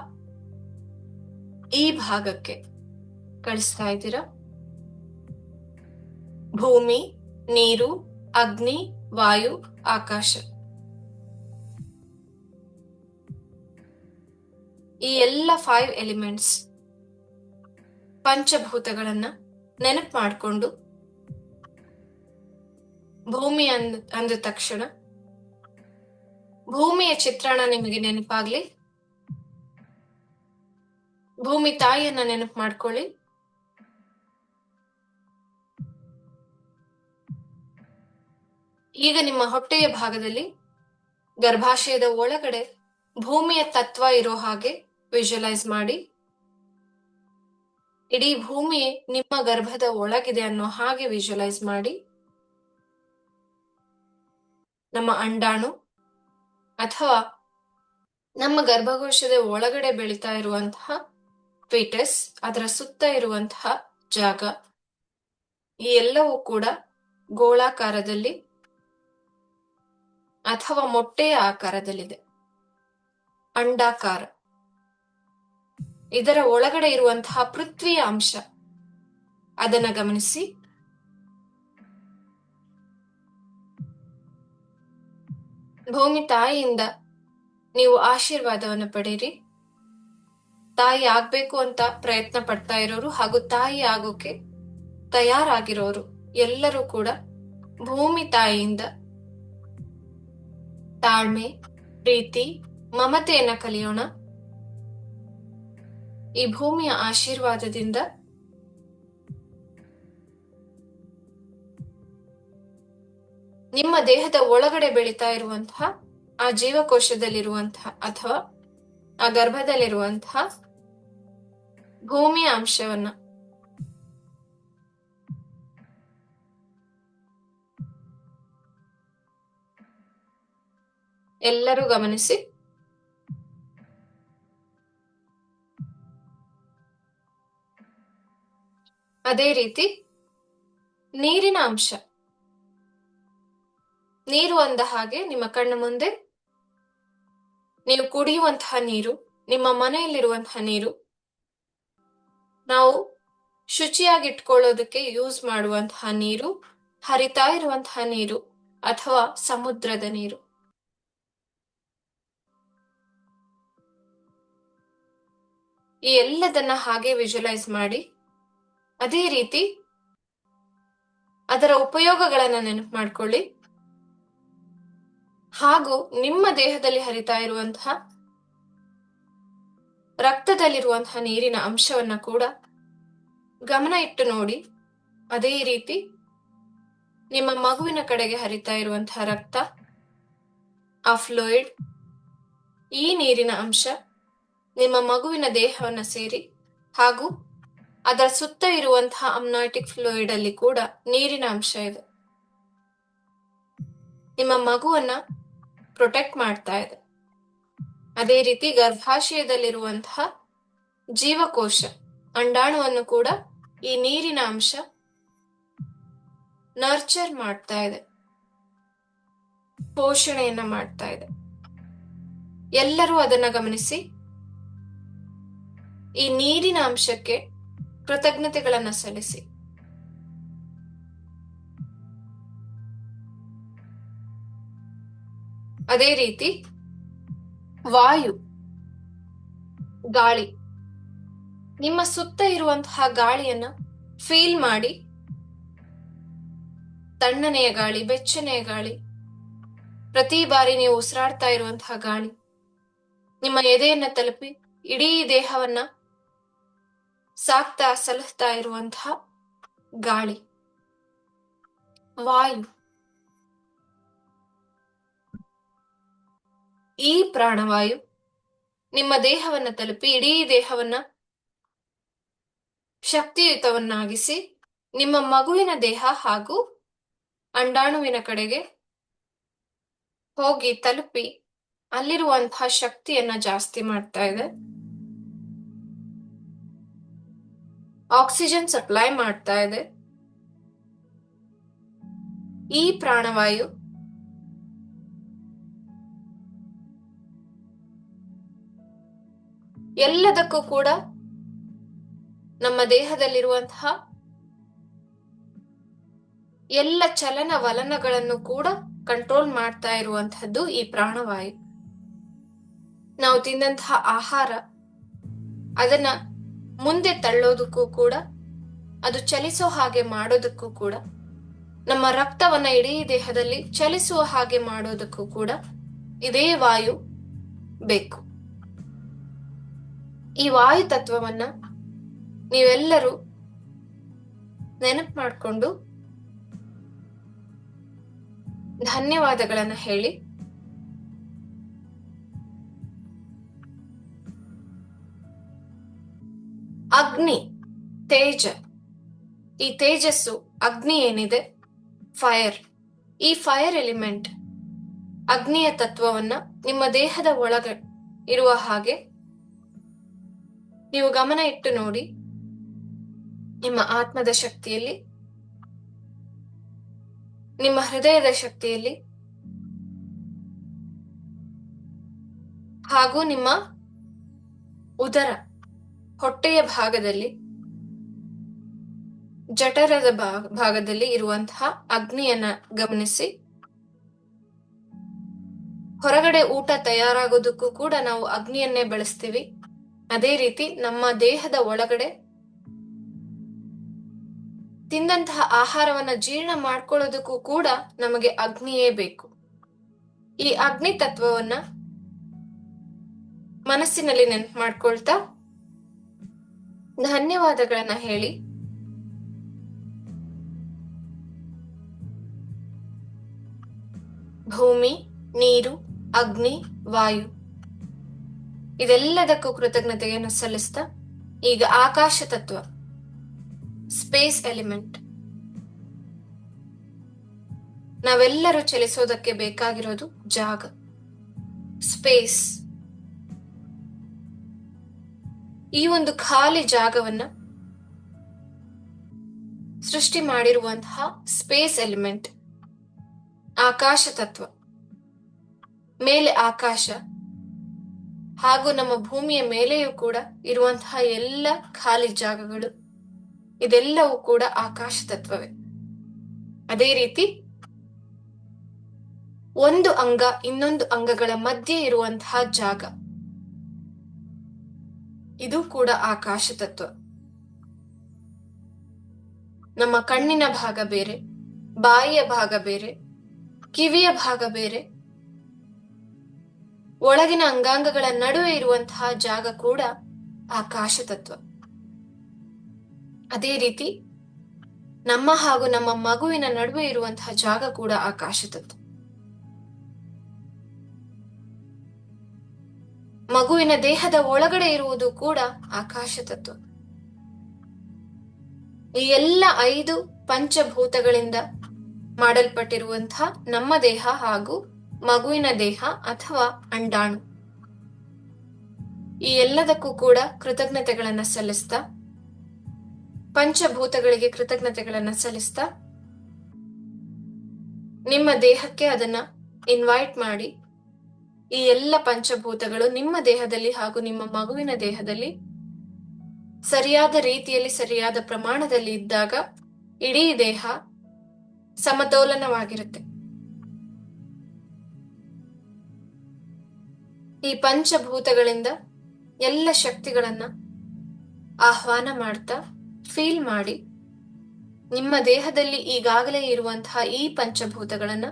ಈ ಭಾಗಕ್ಕೆ ಕಳಿಸ್ತಾ ಇದ್ದೀರಾ. ಭೂಮಿ, ನೀರು, ಅಗ್ನಿ, ವಾಯು, ಆಕಾಶ, ಈ ಎಲ್ಲ 5 ಎಲಿಮೆಂಟ್ಸ್ ಪಂಚಭೂತಗಳನ್ನ ನೆನಪು ಮಾಡಿಕೊಂಡು ಭೂಮಿ ಅಂದ ತಕ್ಷಣ ಭೂಮಿಯ ಚಿತ್ರಣ ನಿಮಗೆ ನೆನಪಾಗ್ಲಿ. ಭೂಮಿ ತಾಯಿಯನ್ನ ನೆನಪು ಮಾಡ್ಕೊಳ್ಳಿ. ಈಗ ನಿಮ್ಮ ಹೊಟ್ಟೆಯ ಭಾಗದಲ್ಲಿ ಗರ್ಭಾಶಯದ ಒಳಗಡೆ ಭೂಮಿಯ ತತ್ವ ಇರೋ ಹಾಗೆ ವಿಜುವಲೈಸ್ ಮಾಡಿ. ಇಡೀ ಭೂಮಿ ನಿಮ್ಮ ಗರ್ಭದ ಒಳಗಿದೆ ಅನ್ನೋ ಹಾಗೆ ವಿಜುವಲೈಸ್ ಮಾಡಿ. ನಮ್ಮ ಅಂಡಾಣು ಅಥವಾ ನಮ್ಮ ಗರ್ಭಕೋಶದ ಒಳಗಡೆ ಬೆಳೀತಾ ಇರುವಂತಹ ಫೀಟಸ್, ಅದರ ಸುತ್ತ ಇರುವಂತಹ ಜಾಗ, ಈ ಎಲ್ಲವೂ ಕೂಡ ಗೋಳಾಕಾರದಲ್ಲಿ ಅಥವಾ ಮೊಟ್ಟೆಯ ಆಕಾರದಲ್ಲಿದೆ. ಅಂಡಾಕಾರ. ಇದರ ಒಳಗಡೆ ಇರುವಂತಹ ಪೃಥ್ವಿಯ ಅಂಶ, ಅದನ್ನ ಗಮನಿಸಿ. ಭೂಮಿ ತಾಯಿಯಿಂದ ನೀವು ಆಶೀರ್ವಾದವನ್ನು ಪಡೀರಿ. ತಾಯಿ ಆಗ್ಬೇಕು ಅಂತ ಪ್ರಯತ್ನ ಪಡ್ತಾ ಇರೋರು ಹಾಗೂ ತಾಯಿ ಆಗೋಕೆ ತಯಾರಾಗಿರೋರು ಎಲ್ಲರೂ ಕೂಡ ಭೂಮಿ ತಾಯಿಯಿಂದ ತಾಳ್ಮೆ, ಪ್ರೀತಿ, ಮಮತೆಯನ್ನ ಕಲಿಯೋಣ. ಈ ಭೂಮಿಯ ಆಶೀರ್ವಾದದಿಂದ ನಿಮ್ಮ ದೇಹದ ಒಳಗಡೆ ಬೆಳೀತಾ ಇರುವಂತಹ ಆ ಜೀವಕೋಶದಲ್ಲಿರುವಂತಹ ಅಥವಾ ಆ ಗರ್ಭದಲ್ಲಿರುವಂತಹ ಭೂಮಿಯ ಅಂಶವನ್ನ ಎಲ್ಲರೂ ಗಮನಿಸಿ. ಅದೇ ರೀತಿ ನೀರಿನ ಅಂಶ. ನೀರು ಅಂದ ಹಾಗೆ ನಿಮ್ಮ ಕಣ್ಣ ಮುಂದೆ ನೀವು ಕುಡಿಯುವಂತಹ ನೀರು, ನಿಮ್ಮ ಮನೆಯಲ್ಲಿರುವಂತಹ ನೀರು, ನಾವು ಶುಚಿಯಾಗಿಟ್ಕೊಳ್ಳೋದಕ್ಕೆ ಯೂಸ್ ಮಾಡುವಂತಹ ನೀರು, ಹರಿತಾ ಇರುವಂತಹ ನೀರು ಅಥವಾ ಸಮುದ್ರದ ನೀರು, ಈ ಎಲ್ಲದನ್ನ ಹಾಗೆ ವಿಜುವಲೈಸ್ ಮಾಡಿ ಅದೇ ರೀತಿ ಅದರ ಉಪಯೋಗಗಳನ್ನ ನೆನಪು ಮಾಡ್ಕೊಳ್ಳಿ. ಹಾಗೂ ನಿಮ್ಮ ದೇಹದಲ್ಲಿ ಹರಿತಾ ಇರುವಂತಹ ರಕ್ತದಲ್ಲಿರುವಂತಹ ನೀರಿನ ಅಂಶವನ್ನ ಕೂಡ ಗಮನ ಇಟ್ಟು ನೋಡಿ. ಅದೇ ರೀತಿ ನಿಮ್ಮ ಮಗುವಿನ ಕಡೆಗೆ ಹರಿತಾ ಇರುವಂತಹ ರಕ್ತ, ಆ ಫ್ಲೂಯಿಡ್, ಈ ನೀರಿನ ಅಂಶ ನಿಮ್ಮ ಮಗುವಿನ ದೇಹವನ್ನ ಸೇರಿ ಹಾಗೂ ಅದರ ಸುತ್ತ ಇರುವಂತಹ ಅಮ್ನಾಟಿಕ್ ಫ್ಲೂಯಿಡ್ ಅಲ್ಲಿ ಕೂಡ ನೀರಿನ ಅಂಶ ಇದೆ. ನಿಮ್ಮ ಮಗುವನ್ನ ಪ್ರೊಟೆಕ್ಟ್ ಮಾಡ್ತಾ ಇದೆ. ಅದೇ ರೀತಿ ಗರ್ಭಾಶಯದಲ್ಲಿರುವಂತಹ ಜೀವಕೋಶ ಅಂಡಾಣುವನ್ನು ಕೂಡ ಈ ನೀರಿನ ಅಂಶ ನರ್ಚರ್ ಮಾಡ್ತಾ ಇದೆ, ಪೋಷಣೆಯನ್ನ ಮಾಡ್ತಾ ಇದೆ. ಎಲ್ಲರೂ ಅದನ್ನ ಗಮನಿಸಿ ಈ ನೀರಿನ ಅಂಶಕ್ಕೆ ಕೃತಜ್ಞತೆಗಳನ್ನ ಸಲ್ಲಿಸಿ. ಅದೇ ರೀತಿ ವಾಯು, ಗಾಳಿ, ನಿಮ್ಮ ಸುತ್ತ ಇರುವಂತಹ ಗಾಳಿಯನ್ನ ಫೀಲ್ ಮಾಡಿ. ತಣ್ಣನೆಯ ಗಾಳಿ, ಬೆಚ್ಚನೆಯ ಗಾಳಿ, ಪ್ರತಿ ಬಾರಿ ನೀವು ಉಸಿರಾಡ್ತಾ ಇರುವಂತಹ ಗಾಳಿ ನಿಮ್ಮ ಎದೆಯನ್ನ ತಲುಪಿ ಇಡೀ ದೇಹವನ್ನ ಸಾಕ್ತಾ ಸಲಹುತ್ತಾ ಇರುವಂತಹ ಗಾಳಿ, ವಾಯು. ಈ ಪ್ರಾಣವಾಯು ನಿಮ್ಮ ದೇಹವನ್ನ ತಲುಪಿ ಇಡೀ ದೇಹವನ್ನ ಶಕ್ತಿಯುತವನ್ನಾಗಿಸಿ ನಿಮ್ಮ ಮಗುವಿನ ದೇಹ ಹಾಗೂ ಅಂಡಾಣುವಿನ ಕಡೆಗೆ ಹೋಗಿ ತಲುಪಿ ಅಲ್ಲಿರುವಂತಹ ಶಕ್ತಿಯನ್ನ ಜಾಸ್ತಿ ಮಾಡ್ತಾ ಇದೆ. ಆಕ್ಸಿಜನ್ ಸಪ್ಲೈ ಮಾಡ್ತಾ ಇದೆ. ಈ ಪ್ರಾಣವಾಯು ಎಲ್ಲದಕ್ಕೂ ಕೂಡ ನಮ್ಮ ದೇಹದಲ್ಲಿರುವಂತಹ ಎಲ್ಲ ಚಲನವಲನಗಳನ್ನು ಕೂಡ ಕಂಟ್ರೋಲ್ ಮಾಡ್ತಾ ಇರುವಂತಹದ್ದು ಈ ಪ್ರಾಣವಾಯು. ನಾವು ತಿಂದಂತಹ ಆಹಾರ ಅದನ್ನ ಮುಂದೆ ತಳ್ಳೋದಕ್ಕೂ ಕೂಡ, ಅದು ಚಲಿಸೋ ಹಾಗೆ ಮಾಡೋದಕ್ಕೂ ಕೂಡ, ನಮ್ಮ ರಕ್ತವನ್ನ ಇಡೀ ದೇಹದಲ್ಲಿ ಚಲಿಸುವ ಹಾಗೆ ಮಾಡೋದಕ್ಕೂ ಕೂಡ ಇದೇ ವಾಯು ಬೇಕು. ಈ ವಾಯು ತತ್ವವನ್ನ ನೀವೆಲ್ಲರೂ ನೆನಪು ಮಾಡಿಕೊಂಡು ಧನ್ಯವಾದಗಳನ್ನ ಹೇಳಿ. ಅಗ್ನಿ, ತೇಜ, ಈ ತೇಜಸ್ಸು, ಅಗ್ನಿ ಏನಿದೆ, ಫೈರ್, ಈ ಫೈರ್ ಎಲಿಮೆಂಟ್, ಅಗ್ನಿಯ ತತ್ವವನ್ನ ನಿಮ್ಮ ದೇಹದ ಒಳಗ ಇರುವ ಹಾಗೆ ನೀವು ಗಮನ ಇಟ್ಟು ನೋಡಿ. ನಿಮ್ಮ ಆತ್ಮದ ಶಕ್ತಿಯಲ್ಲಿ, ನಿಮ್ಮ ಹೃದಯದ ಶಕ್ತಿಯಲ್ಲಿ ಹಾಗೂ ನಿಮ್ಮ ಉದರ, ಹೊಟ್ಟೆಯ ಭಾಗದಲ್ಲಿ, ಜಠರದ ಭಾಗದಲ್ಲಿ ಇರುವಂತಹ ಅಗ್ನಿಯನ್ನ ಗಮನಿಸಿ. ಹೊರಗಡೆ ಊಟ ತಯಾರಾಗೋದಕ್ಕೂ ಕೂಡ ನಾವು ಅಗ್ನಿಯನ್ನೇ ಬಳಸ್ತೀವಿ. ಅದೇ ರೀತಿ ನಮ್ಮ ದೇಹದ ಒಳಗಡೆ ತಿಂದಂತಹ ಆಹಾರವನ್ನ ಜೀರ್ಣ ಮಾಡ್ಕೊಳ್ಳೋದಕ್ಕೂ ಕೂಡ ನಮಗೆ ಅಗ್ನಿಯೇ ಬೇಕು. ಈ ಅಗ್ನಿ ತತ್ವವನ್ನ ಮನಸ್ಸಿನಲ್ಲಿ ನೆನಪು ಮಾಡ್ಕೊಳ್ತಾ ಧನ್ಯವಾದಗಳನ್ನ ಹೇಳಿ. ಭೂಮಿ, ನೀರು, ಅಗ್ನಿ, ವಾಯು, ಇದೆಲ್ಲದಕ್ಕೂ ಕೃತಜ್ಞತೆಯನ್ನು ಸಲ್ಲಿಸ್ತಾ ಈಗ ಆಕಾಶ ತತ್ವ, ಸ್ಪೇಸ್ ಎಲಿಮೆಂಟ್, ನಾವೆಲ್ಲರೂ ಚಲಿಸೋದಕ್ಕೆ ಬೇಕಾಗಿರೋದು ಜಾಗ, ಸ್ಪೇಸ್. ಈ ಒಂದು ಖಾಲಿ ಜಾಗವನ್ನ ಸೃಷ್ಟಿ ಮಾಡಿರುವಂತಹ ಸ್ಪೇಸ್ ಎಲಿಮೆಂಟ್, ಆಕಾಶ ತತ್ವ, ಮೇಲೆ ಆಕಾಶ ಹಾಗೂ ನಮ್ಮ ಭೂಮಿಯ ಮೇಲೆಯೂ ಕೂಡ ಇರುವಂತಹ ಎಲ್ಲ ಖಾಲಿ ಜಾಗಗಳು, ಇದೆಲ್ಲವೂ ಕೂಡ ಆಕಾಶ ತತ್ವವೇ. ಅದೇ ರೀತಿ ಒಂದು ಅಂಗ ಇನ್ನೊಂದು ಅಂಗಗಳ ಮಧ್ಯೆ ಇರುವಂತಹ ಜಾಗ, ಇದು ಕೂಡ ಆಕಾಶ ತತ್ವ. ನಮ್ಮ ಕಣ್ಣಿನ ಭಾಗ ಬೇರೆ, ಬಾಯಿಯ ಭಾಗ ಬೇರೆ, ಕಿವಿಯ ಭಾಗ ಬೇರೆ, ಒಳಗಿನ ಅಂಗಾಂಗಗಳ ನಡುವೆ ಇರುವಂತಹ ಜಾಗ ಕೂಡ ಆಕಾಶ ತತ್ವ. ಅದೇ ರೀತಿ ನಮ್ಮ ಹಾಗೂ ನಮ್ಮ ಮಗುವಿನ ನಡುವೆ ಇರುವಂತಹ ಜಾಗ ಕೂಡ ಆಕಾಶ ತತ್ವ. ಮಗುವಿನ ದೇಹದ ಒಳಗಡೆ ಇರುವುದು ಕೂಡ ಆಕಾಶ ತತ್ವ. ಈ ಎಲ್ಲ 5 ಪಂಚಭೂತಗಳಿಂದ ಮಾಡಲ್ಪಟ್ಟಿರುವಂತಹ ನಮ್ಮ ದೇಹ ಹಾಗೂ ಮಗುವಿನ ದೇಹ ಅಥವಾ ಅಂಡಾಣು, ಈ ಎಲ್ಲದಕ್ಕೂ ಕೂಡ ಕೃತಜ್ಞತೆಗಳನ್ನ ಸಲ್ಲಿಸ್ತಾ, ಪಂಚಭೂತಗಳಿಗೆ ಕೃತಜ್ಞತೆಗಳನ್ನ ಸಲ್ಲಿಸ್ತಾ, ನಿಮ್ಮ ದೇಹಕ್ಕೆ ಅದನ್ನ ಇನ್ವೈಟ್ ಮಾಡಿ, ಈ ಎಲ್ಲ ಪಂಚಭೂತಗಳು ನಿಮ್ಮ ದೇಹದಲ್ಲಿ ಹಾಗೂ ನಿಮ್ಮ ಮಗುವಿನ ದೇಹದಲ್ಲಿ ಸರಿಯಾದ ರೀತಿಯಲ್ಲಿ ಸರಿಯಾದ ಪ್ರಮಾಣದಲ್ಲಿ ಇದ್ದಾಗ ಇಡೀ ದೇಹ ಸಮತೋಲನವಾಗಿರುತ್ತೆ. ಈ ಪಂಚಭೂತಗಳಿಂದ ಎಲ್ಲ ಶಕ್ತಿಗಳನ್ನ ಆಹ್ವಾನ ಮಾಡ್ತಾ ಫೀಲ್ ಮಾಡಿ, ನಿಮ್ಮ ದೇಹದಲ್ಲಿ ಈಗಾಗಲೇ ಇರುವಂತಹ ಈ ಪಂಚಭೂತಗಳನ್ನ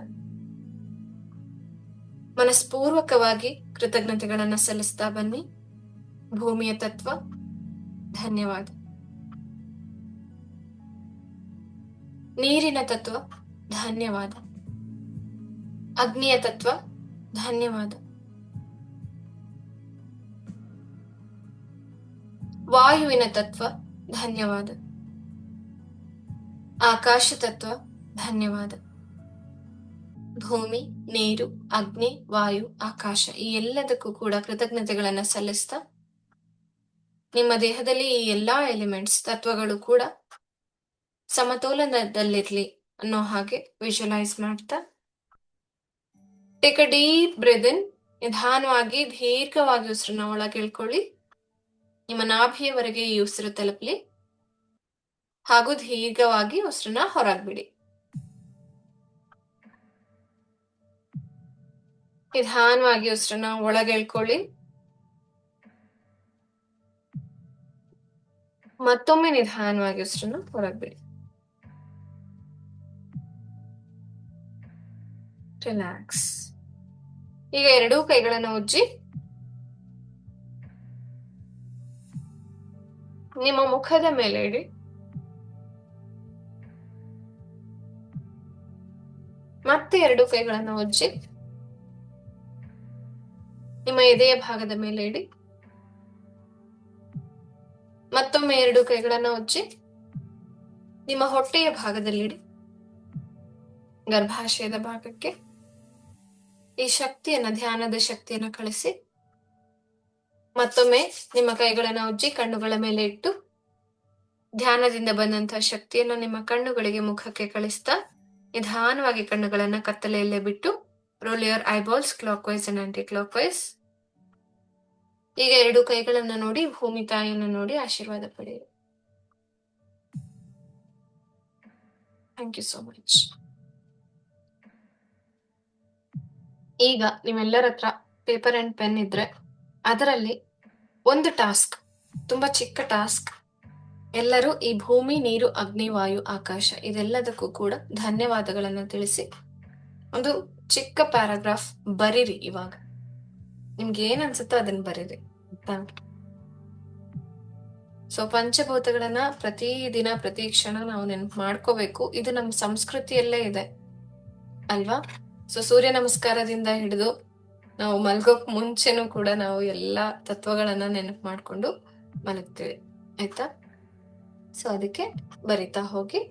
ಮನಸ್ಪೂರ್ವಕವಾಗಿ ಕೃತಜ್ಞತೆಗಳನ್ನ ಸಲ್ಲಿಸ್ತಾ ಬನ್ನಿ. ಭೂಮಿಯ ತತ್ವ, ಧನ್ಯವಾದ. ನೀರಿನ ತತ್ವ, ಧನ್ಯವಾದ. ಅಗ್ನಿಯ ತತ್ವ, ಧನ್ಯವಾದ. ವಾಯುವಿನ ತತ್ವ, ಧನ್ಯವಾದ. ಆಕಾಶ ತತ್ವ, ಧನ್ಯವಾದ. ಭೂಮಿ, ನೀರು, ಅಗ್ನಿ, ವಾಯು, ಆಕಾಶ, ಈ ಎಲ್ಲದಕ್ಕೂ ಕೂಡ ಕೃತಜ್ಞತೆಗಳನ್ನ ಸಲ್ಲಿಸ್ತಾ, ನಿಮ್ಮ ದೇಹದಲ್ಲಿ ಈ ಎಲ್ಲಾ ಎಲಿಮೆಂಟ್ಸ್ ತತ್ವಗಳು ಕೂಡ ಸಮತೋಲನದಲ್ಲಿರ್ಲಿ ಅನ್ನೋ ಹಾಗೆ ವಿಜುವಲೈಸ್ ಮಾಡ್ತಾ, ಟೇಕ್ ಅ ಡೀಪ್ ಬ್ರೆತ್ ಇನ್. ನಿಧಾನವಾಗಿ ದೀರ್ಘವಾಗಿ ಉಸಿರನ್ನ ಒಳಗೆ ಇಳ್ಕೊಳ್ಳಿ. ನಿಮ್ಮ ನಾಭಿಯವರೆಗೆ ಈ ಉಸಿರು ತಲುಪಲಿ ಹಾಗೂ ದೀರ್ಘವಾಗಿ ಉಸಿರನ್ನ ಹೊರಗ್ಬಿಡಿ. ನಿಧಾನವಾಗಿ ಉಸಿರನ್ನ ಒಳಗೆ ಇಳ್ಕೊಳ್ಳಿ. ಮತ್ತೊಮ್ಮೆ ನಿಧಾನವಾಗಿ ಉಸಿರನ್ನ ಹೊರಗ್ಬಿಡಿ. ರಿಲ್ಯಾಕ್ಸ್. ಈಗ ಎರಡೂ ಕೈಗಳನ್ನ ಉಜ್ಜಿ ನಿಮ್ಮ ಮುಖದ ಮೇಲೆ ಇಡಿ. ಮತ್ತೆ ಎರಡೂ ಕೈಗಳನ್ನ ಉಜ್ಜಿ ನಿಮ್ಮ ಎದೆಯ ಭಾಗದ ಮೇಲೆ ಇಡಿ. ಮತ್ತೊಮ್ಮೆ ಎರಡೂ ಕೈಗಳನ್ನ ಉಜ್ಜಿ ನಿಮ್ಮ ಹೊಟ್ಟೆಯ ಭಾಗದಲ್ಲಿ ಇಡಿ. ಗರ್ಭಾಶಯದ ಭಾಗಕ್ಕೆ ಈ ಶಕ್ತಿಯನ್ನ, ಧ್ಯಾನದ ಶಕ್ತಿಯನ್ನ ಕಳಿಸಿ. ಮತ್ತೊಮ್ಮೆ ನಿಮ್ಮ ಕೈಗಳನ್ನ ಉಜ್ಜಿ ಕಣ್ಣುಗಳ ಮೇಲೆ ಇಟ್ಟು ಧ್ಯಾನದಿಂದ ಬಂದಂತಹ ಶಕ್ತಿಯನ್ನ ನಿಮ್ಮ ಕಣ್ಣುಗಳಿಗೆ, ಮುಖಕ್ಕೆ ಕಳಿಸ್ತಾ ನಿಧಾನವಾಗಿ ಕಣ್ಣುಗಳನ್ನ ಕತ್ತಲೆಯಲ್ಲೇ ಬಿಟ್ಟು roll your eyeballs clockwise and anticlockwise. ಈಗ ಎರಡು ಕೈಗಳನ್ನ ನೋಡಿ, ಭೂಮಿ ತಾಯಿಯನ್ನ ನೋಡಿ ಆಶೀರ್ವಾದ ಪಡೆಯಿರಿ. Thank you so much. ಈಗ ನಿಮ್ಮೆಲ್ಲರ ಹತ್ರ ಪೇಪರ್ ಅಂಡ್ ಪೆನ್ ಇದ್ರೆ ಅದರಲ್ಲಿ ಒಂದು ಟಾಸ್ಕ್, ತುಂಬಾ ಚಿಕ್ಕ ಟಾಸ್ಕ್. ಎಲ್ಲರೂ ಈ ಭೂಮಿ, ನೀರು, ಅಗ್ನಿ, ವಾಯು, ಆಕಾಶ ಇದೆಲ್ಲದಕ್ಕೂ ಕೂಡ ಧನ್ಯವಾದಗಳನ್ನ ತಿಳಿಸಿ ಒಂದು ಚಿಕ್ಕ ಪ್ಯಾರಾಗ್ರಾಫ್ ಬರೀರಿ. ಇವಾಗ ನಿಮ್ಗೆ ಏನ್ ಅನ್ಸುತ್ತೋ ಅದನ್ನ ಬರೀರಿ. ಸೊ ಪಂಚಭೂತಗಳನ್ನ ಪ್ರತಿ ದಿನ, ಪ್ರತಿ ಕ್ಷಣ ನಾವು ನೆನಪು ಮಾಡ್ಕೋಬೇಕು. ಇದು ನಮ್ಮ ಸಂಸ್ಕೃತಿಯಲ್ಲೇ ಇದೆ ಅಲ್ವಾ? ಸೊ ಸೂರ್ಯ ನಮಸ್ಕಾರದಿಂದ ಹಿಡಿದು ನಾವು ಮಲ್ಗೋಕ್ ಮುಂಚೆನೂ ಕೂಡ ನಾವು ಎಲ್ಲಾ ತತ್ವಗಳನ್ನ ನೆನಪು ಮಾಡ್ಕೊಂಡು ಮಲಗ್ತೀವಿ, ಆಯ್ತಾ? ಸೊ ಅದಕ್ಕೆ ಬರಿತಾ ಹೋಗಿ.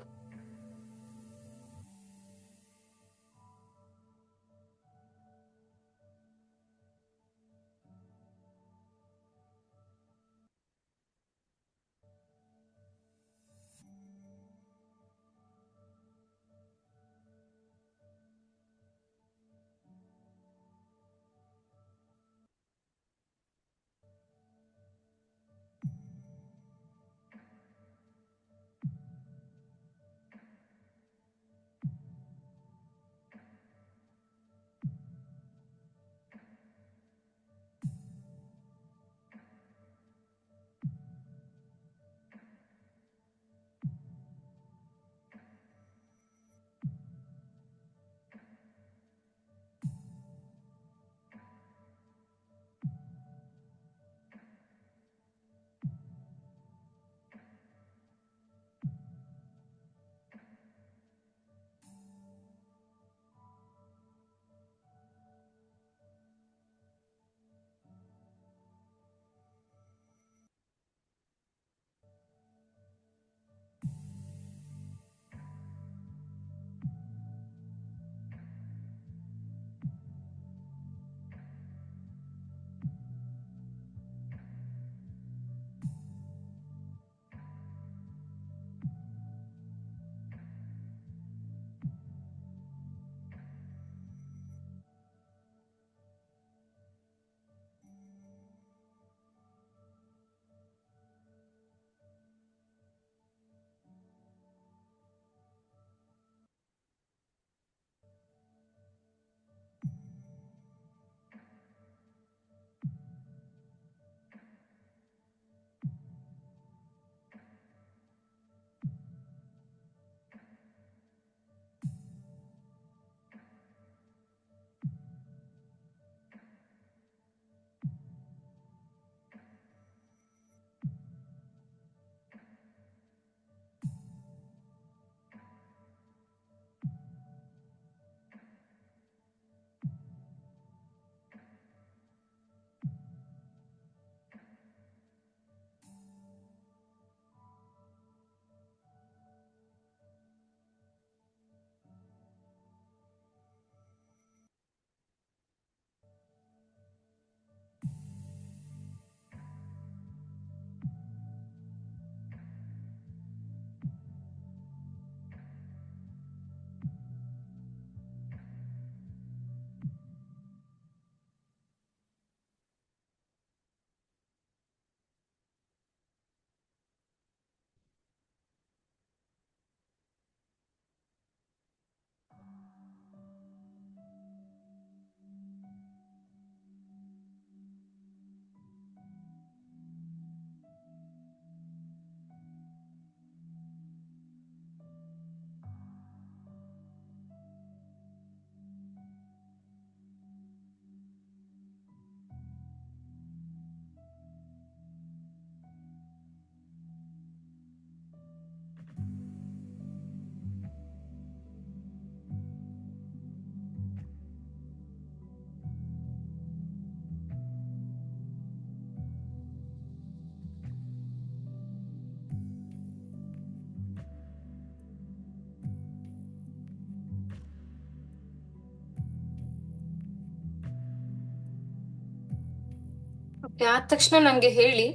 ಓಕೆ, ಆದ ತಕ್ಷಣ ನಂಗೆ ಹೇಳಿ,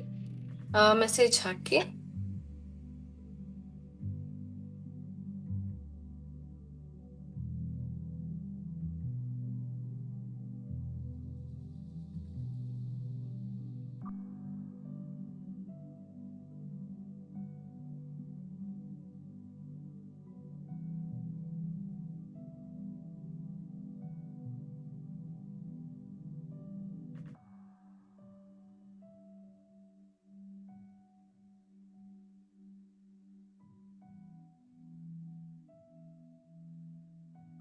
ಮೆಸೇಜ್ ಹಾಕಿ.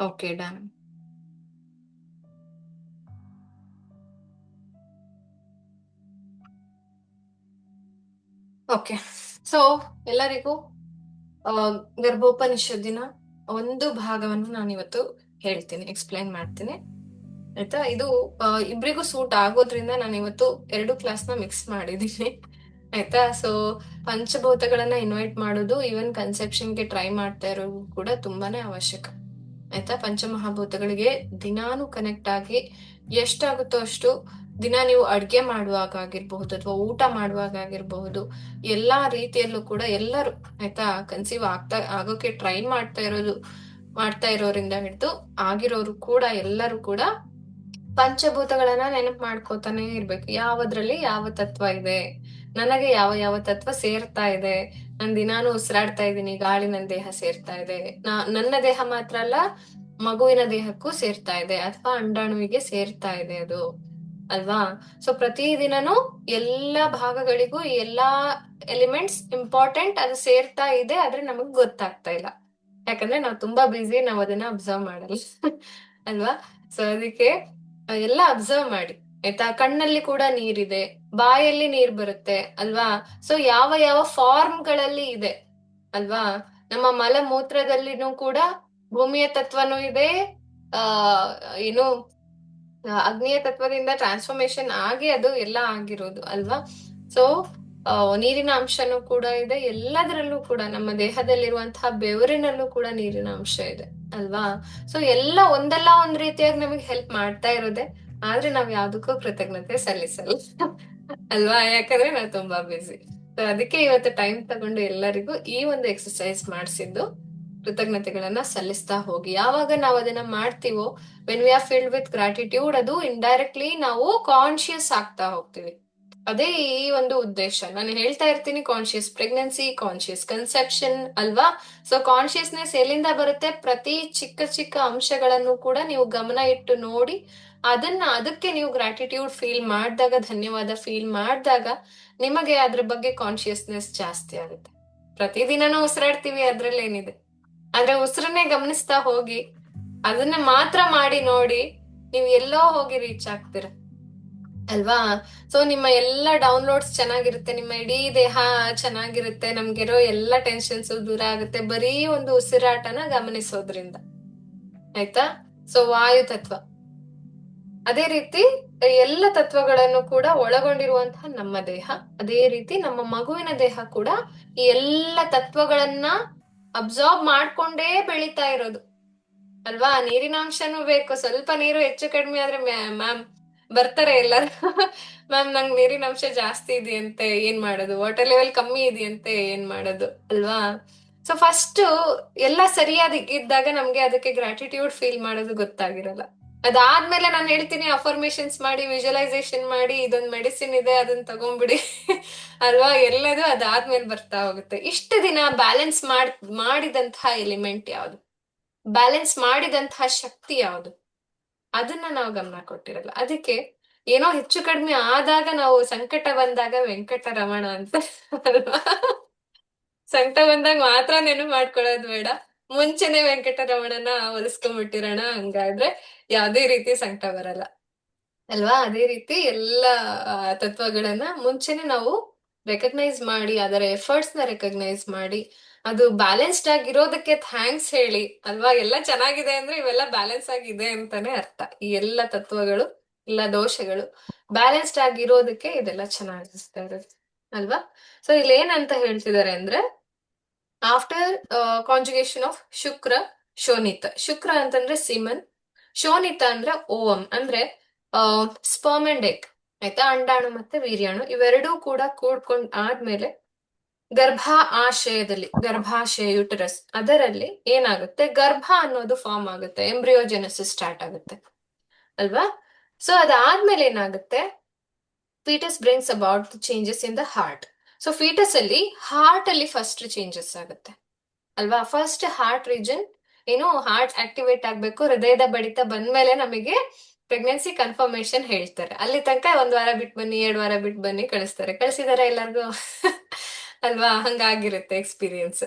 Okay, done. ಓಕೆ, ಸೊ ಎಲ್ಲರಿಗೂ ಆ, ಗರ್ಭೋಪನಿಷತ್ತಿನ ಒಂದು ಭಾಗವನ್ನು ನಾನು ಇವತ್ತು ಹೇಳ್ತೀನಿ, ಎಕ್ಸ್ಪ್ಲೈನ್ ಮಾಡ್ತೀನಿ. ಆಯ್ತಾ? ಇದು ಇಬ್ರಿಗೂ ಸೂಟ್ ಆಗೋದ್ರಿಂದ ನಾನು ಇವತ್ತು 2 ಕ್ಲಾಸ್ನ ಮಿಕ್ಸ್ ಮಾಡಿದ್ದೀನಿ. ಆಯ್ತಾ? ಸೊ ಪಂಚಭೂತಗಳನ್ನ ಇನ್ವೈಟ್ ಮಾಡೋದು ಈವನ್ ಕನ್ಸೆಪ್ಷನ್ಗೆ ಟ್ರೈ ಮಾಡ್ತಾ ಇರೋದು ಕೂಡ ತುಂಬಾನೇ ಅವಶ್ಯಕ. ಆಯ್ತಾ? ಪಂಚಮಹಾಭೂತಗಳಿಗೆ ದಿನಾನು ಕನೆಕ್ಟ್ ಆಗಿ ಎಷ್ಟಾಗುತ್ತೋ ಅಷ್ಟು ದಿನ ನೀವು ಅಡ್ಗೆ ಮಾಡುವಾಗ ಆಗಿರ್ಬಹುದು ಅಥವಾ ಊಟ ಮಾಡುವಾಗ ಆಗಿರಬಹುದು, ಎಲ್ಲಾ ರೀತಿಯಲ್ಲೂ ಕೂಡ ಎಲ್ಲರೂ, ಆಯ್ತಾ, ಕನ್ಸೀವ್ ಆಗೋಕೆ ಟ್ರೈ ಮಾಡ್ತಾ ಇರೋರಿಂದ ಹಿಡಿದು ಆಗಿರೋರು ಕೂಡ ಎಲ್ಲರೂ ಕೂಡ ಪಂಚಭೂತಗಳನ್ನ ನೆನಪು ಮಾಡ್ಕೋತಾನೆ ಇರ್ಬೇಕು. ಯಾವದ್ರಲ್ಲಿ ಯಾವ ತತ್ವ ಇದೆ, ನನಗೆ ಯಾವ ಯಾವ ತತ್ವ ಸೇರ್ತಾ ಇದೆ, ನಾನ್ ದಿನಾನು ಉಸಿರಾಡ್ತಾ ಇದ್ದೀನಿ, ಗಾಳಿ ನನ್ನ ದೇಹ ಸೇರ್ತಾ ಇದೆ, ನನ್ನ ದೇಹ ಮಾತ್ರ ಅಲ್ಲ, ಮಗುವಿನ ದೇಹಕ್ಕೂ ಸೇರ್ತಾ ಇದೆ ಅಥವಾ ಅಂಡಾಣುವಿಗೆ ಸೇರ್ತಾ ಇದೆ ಅದು, ಅಲ್ವಾ? ಸೊ ಪ್ರತಿದಿನನೂ ಎಲ್ಲಾ ಭಾಗಗಳಿಗೂ ಎಲ್ಲಾ ಎಲಿಮೆಂಟ್ಸ್ ಇಂಪಾರ್ಟೆಂಟ್, ಅದು ಸೇರ್ತಾ ಇದೆ, ಆದ್ರೆ ನಮಗ್ ಗೊತ್ತಾಗ್ತಾ ಇಲ್ಲ. ಯಾಕಂದ್ರೆ ನಾವು ತುಂಬಾ ಬ್ಯುಸಿ, ನಾವ್ ಅದನ್ನ ಅಬ್ಸರ್ವ್ ಮಾಡಲ್ಲ. ಅಲ್ವಾ? ಸೊ ಅದಕ್ಕೆ ಎಲ್ಲ ಅಬ್ಸರ್ವ್ ಮಾಡಿ. ಆಯ್ತಾ? ಕಣ್ಣಲ್ಲಿ ಕೂಡ ನೀರಿದೆ, ಬಾಯಲ್ಲಿ ನೀರ್ ಬರುತ್ತೆ, ಅಲ್ವಾ? ಸೊ ಯಾವ ಯಾವ ಫಾರ್ಮ್ ಗಳಲ್ಲಿ ಇದೆ, ಅಲ್ವಾ? ನಮ್ಮ ಮಲ ಮೂತ್ರದಲ್ಲಿನೂ ಕೂಡ ಭೂಮಿಯ ತತ್ವನೂ ಇದೆ, ಆ ಏನು ಅಗ್ನಿಯ ತತ್ವದಿಂದ ಟ್ರಾನ್ಸ್ಫಾರ್ಮೇಶನ್ ಆಗಿ ಅದು ಎಲ್ಲ ಆಗಿರೋದು, ಅಲ್ವಾ? ಸೊ ನೀರಿನ ಅಂಶನೂ ಕೂಡ ಇದೆ, ಎಲ್ಲದರಲ್ಲೂ ಕೂಡ ನಮ್ಮ ದೇಹದಲ್ಲಿರುವಂತಹ ಬೆವರಿನಲ್ಲೂ ಕೂಡ ನೀರಿನ ಅಂಶ ಇದೆ, ಅಲ್ವಾ? ಸೊ ಎಲ್ಲ ಒಂದಲ್ಲ ಒಂದ್ ರೀತಿಯಾಗಿ ನಮಗೆ ಹೆಲ್ಪ್ ಮಾಡ್ತಾ ಇರೋದೆ, ಆದ್ರೆ ನಾವ್ ಯಾವ್ದಕ್ಕೂ ಕೃತಜ್ಞತೆ ಸಲ್ಲಿಸಲ್ಲ. ಅಲ್ವಾ? ಯಾಕಂದ್ರೆ ನಾವು ತುಂಬಾ ಬಿಸಿ. ಸೊ ಅದಕ್ಕೆ ಇವತ್ತು ಟೈಮ್ ತಗೊಂಡು ಎಲ್ಲರಿಗೂ ಈ ಒಂದು ಎಕ್ಸರ್ಸೈಸ್ ಮಾಡಿಸಿದ್ದು. ಕೃತಜ್ಞತೆಗಳನ್ನ ಸಲ್ಲಿಸ್ತಾ ಹೋಗಿ. ಯಾವಾಗ ನಾವು ಅದನ್ನ ಮಾಡ್ತೀವೋ, when we are filled with gratitude, ಅದು ಇಂಡೈರೆಕ್ಟ್ಲಿ ನಾವು ಕಾನ್ಶಿಯಸ್ ಆಗ್ತಾ ಹೋಗ್ತೀವಿ. ಅದೇ ಈ ಒಂದು ಉದ್ದೇಶ. ನಾನು ಹೇಳ್ತಾ ಇರ್ತೀನಿ, ಕಾನ್ಶಿಯಸ್ ಪ್ರೆಗ್ನೆನ್ಸಿ, ಕಾನ್ಶಿಯಸ್ ಕನ್ಸೆಪ್ಷನ್, ಅಲ್ವಾ? ಸೊ ಕಾನ್ಶಿಯಸ್ನೆಸ್ ಎಲ್ಲಿಂದ ಬರುತ್ತೆ? ಪ್ರತಿ ಚಿಕ್ಕ ಚಿಕ್ಕ ಅಂಶಗಳನ್ನು ಕೂಡ ನೀವು ಗಮನ ಇಟ್ಟು ನೋಡಿ, ಅದಕ್ಕೆ ನೀವು ಗ್ರಾಟಿಟ್ಯೂಡ್ ಫೀಲ್ ಮಾಡಿದಾಗ, ಧನ್ಯವಾದ ಫೀಲ್ ಮಾಡಿದಾಗ, ನಿಮಗೆ ಅದ್ರ ಬಗ್ಗೆ ಕಾನ್ಶಿಯಸ್ನೆಸ್ ಜಾಸ್ತಿ ಆಗುತ್ತೆ. ಪ್ರತಿದಿನನೂ ಉಸಿರಾಡ್ತೀವಿ, ಅದ್ರಲ್ಲೇನಿದೆ. ಆದ್ರೆ ಉಸಿರನ್ನೇ ಗಮನಿಸ್ತಾ ಹೋಗಿ, ಅದನ್ನ ಮಾತ್ರ ಮಾಡಿ ನೋಡಿ, ನೀವು ಎಲ್ಲೋ ಹೋಗಿ ರೀಚ್ ಆಗ್ತೀರ, ಅಲ್ವಾ? ಸೊ ನಿಮ್ಮ ಎಲ್ಲ ಡೌನ್ಲೋಡ್ಸ್ ಚೆನ್ನಾಗಿರುತ್ತೆ, ನಿಮ್ಮ ಇಡೀ ದೇಹ ಚೆನ್ನಾಗಿರುತ್ತೆ, ನಮ್ಗಿರೋ ಎಲ್ಲ ಟೆನ್ಷನ್ಸ್ ದೂರ ಆಗುತ್ತೆ, ಬರೀ ಒಂದು ಉಸಿರಾಟನ ಗಮನಿಸೋದ್ರಿಂದ. ಆಯ್ತಾ? ಸೊ ವಾಯು ತತ್ವ, ಅದೇ ರೀತಿ ಎಲ್ಲ ತತ್ವಗಳನ್ನು ಕೂಡ ಒಳಗೊಂಡಿರುವಂತಹ ನಮ್ಮ ದೇಹ, ಅದೇ ರೀತಿ ನಮ್ಮ ಮಗುವಿನ ದೇಹ ಕೂಡ ಈ ಎಲ್ಲ ತತ್ವಗಳನ್ನ ಅಬ್ಸಾರ್ಬ್ ಮಾಡ್ಕೊಂಡೇ ಬೆಳಿತಾ ಇರೋದು, ಅಲ್ವಾ? ನೀರಿನ ಅಂಶನೂ ಬೇಕು. ಸ್ವಲ್ಪ ನೀರು ಹೆಚ್ಚು ಕಡಿಮೆ ಆದ್ರೆ ಮ್ಯಾಮ್ ಬರ್ತಾರೆ ಎಲ್ಲರೂ. ಮ್ಯಾಮ್ ನಂಗೆ ನೀರಿನ ಅಂಶ ಜಾಸ್ತಿ ಇದೆಯಂತೆ, ಏನ್ ಮಾಡೋದು? ವಾಟರ್ ಲೆವೆಲ್ ಕಮ್ಮಿ ಇದೆಯಂತೆ, ಏನ್ ಮಾಡೋದು? ಅಲ್ವಾ? ಸೊ ಫಸ್ಟ್ ಎಲ್ಲ ಸರಿಯಾದ ಇದ್ದಾಗ ನಮ್ಗೆ ಅದಕ್ಕೆ ಗ್ರಾಟಿಟ್ಯೂಡ್ ಫೀಲ್ ಮಾಡೋದು ಗೊತ್ತಾಗಿರಲ್ಲ. ಅದಾದ್ಮೇಲೆ ನಾನು ಹೇಳ್ತೀನಿ, ಅಫರ್ಮೇಶನ್ಸ್ ಮಾಡಿ, ವಿಜುವಲೈಸೇಷನ್ ಮಾಡಿ, ಇದೊಂದು ಮೆಡಿಸಿನ್ ಇದೆ, ಅದನ್ನ ತಗೊಂಡ್ಬಿಡಿ. ಅಲ್ವಾ? ಎಲ್ಲದೂ ಅದಾದ್ಮೇಲೆ ಬರ್ತಾ ಹೋಗುತ್ತೆ. ಇಷ್ಟು ದಿನ ಬ್ಯಾಲೆನ್ಸ್ ಮಾಡಿದಂತಹ ಎಲಿಮೆಂಟ್ ಯಾವುದು, ಬ್ಯಾಲೆನ್ಸ್ ಮಾಡಿದಂತಹ ಶಕ್ತಿ ಯಾವುದು, ಅದನ್ನ ನಾವು ಗಮನ ಕೊಟ್ಟಿರಲ್ಲ. ಅದಕ್ಕೆ ಏನೋ ಹೆಚ್ಚು ಕಡಿಮೆ ಆದಾಗ, ನಾವು ಸಂಕಟ ಬಂದಾಗ ವೆಂಕಟರಮಣ ಅಂತ, ಅಲ್ವಾ? ಸಂಕಟ ಬಂದಾಗ ಮಾತ್ರ ನೆನಪು ಮಾಡ್ಕೊಳ್ಳೋದು ಬೇಡ, ಮುಂಚೆನೆ ವೆಂಕಟರಮಣನ ಒಲಿಸ್ಕೊಂಡ್ಬಿಟ್ಟಿರೋಣ, ಹಂಗಾದ್ರೆ ಯಾವ್ದೇ ರೀತಿ ಸಂಕಟ ಬರಲ್ಲ, ಅಲ್ವಾ? ಅದೇ ರೀತಿ ಎಲ್ಲ ತತ್ವಗಳನ್ನ ಮುಂಚೆನೆ ನಾವು ರೆಕಗ್ನೈಸ್ ಮಾಡಿ, ಅದರ ಎಫರ್ಟ್ಸ್ ನ ರೆಕಗ್ನೈಸ್ ಮಾಡಿ, ಅದು ಬ್ಯಾಲೆನ್ಸ್ಡ್ ಆಗಿರೋದಕ್ಕೆ ಥ್ಯಾಂಕ್ಸ್ ಹೇಳಿ, ಅಲ್ವಾ? ಎಲ್ಲ ಚೆನ್ನಾಗಿದೆ ಅಂದ್ರೆ ಇವೆಲ್ಲ ಬ್ಯಾಲೆನ್ಸ್ ಆಗಿದೆ ಅಂತಾನೆ ಅರ್ಥ. ಈ ಎಲ್ಲ ತತ್ವಗಳು, ಎಲ್ಲ ದೋಷಗಳು ಬ್ಯಾಲೆನ್ಸ್ಡ್ ಆಗಿರೋದಕ್ಕೆ ಇದೆಲ್ಲ ಚೆನ್ನಾಗಿಸ್ತಾ ಇರೋದು, ಅಲ್ವಾ? ಸೊ ಇಲ್ಲಿ ಏನಂತ ಹೇಳ್ತಿದ್ದಾರೆ ಅಂದ್ರೆ, ಆಫ್ಟರ್ ಕಾಂಜುಗೇಷನ್ ಆಫ್ ಶುಕ್ರ ಶೋಣಿತ. ಶುಕ್ರ ಅಂತಂದ್ರೆ ಸಿಮನ್, ಶೋಣಿತ ಅಂದ್ರೆ ಓವಮ್, ಅಂದ್ರೆ ಸ್ಪರ್ಮ್ ಅಂಡ್ ಎಗ್. ಆಯ್ತಾ. ಅಂಡಾಣು ಮತ್ತೆ ವೀರ್ಯಾಣು ಇವೆರಡೂ ಕೂಡ ಕೂಡ್ಕೊಂಡ್ ಆದ್ಮೇಲೆ ಗರ್ಭಾಶಯ ಯುಟರಸ್ ಅದರಲ್ಲಿ ಏನಾಗುತ್ತೆ, ಗರ್ಭ ಅನ್ನೋದು ಫಾರ್ಮ್ ಆಗುತ್ತೆ, ಎಂಬ್ರಿಯೋಜೆನೆಸಿಸ್ ಸ್ಟಾರ್ಟ್ ಆಗುತ್ತೆ ಅಲ್ವಾ. ಸೊ ಅದಾದ್ಮೇಲೆ ಏನಾಗುತ್ತೆ, foetus brings about the changes in the heart. So foetus ಅಲ್ಲಿ ಹಾರ್ಟ್ ಅಲ್ಲಿ ಫಸ್ಟ್ ಚೇಂಜಸ್ ಆಗುತ್ತೆ ಅಲ್ವಾ. ಫಸ್ಟ್ ಹಾರ್ಟ್ ರೀಜನ್ ಏನು, ಹಾರ್ಟ್ ಆಕ್ಟಿವೇಟ್ ಆಗ್ಬೇಕು, ಹೃದಯದ ಬಡಿತ ಬಂದ್ಮೇಲೆ ನಮಗೆ ಪ್ರೆಗ್ನೆನ್ಸಿ ಕನ್ಫರ್ಮೇಶನ್ ಹೇಳ್ತಾರೆ. ಅಲ್ಲಿ ತನಕ 1 ವಾರ ಬಿಟ್ಟು ಬನ್ನಿ, 2 ವಾರ ಬಿಟ್ಟು ಬನ್ನಿ ಕಳಿಸ್ತಾರೆ. ಕಳಿಸಿದಾರೆ ಎಲ್ಲರಿಗೂ ಅಲ್ವಾ, ಹಂಗಾಗಿರುತ್ತೆ ಎಕ್ಸ್ಪೀರಿಯನ್ಸ್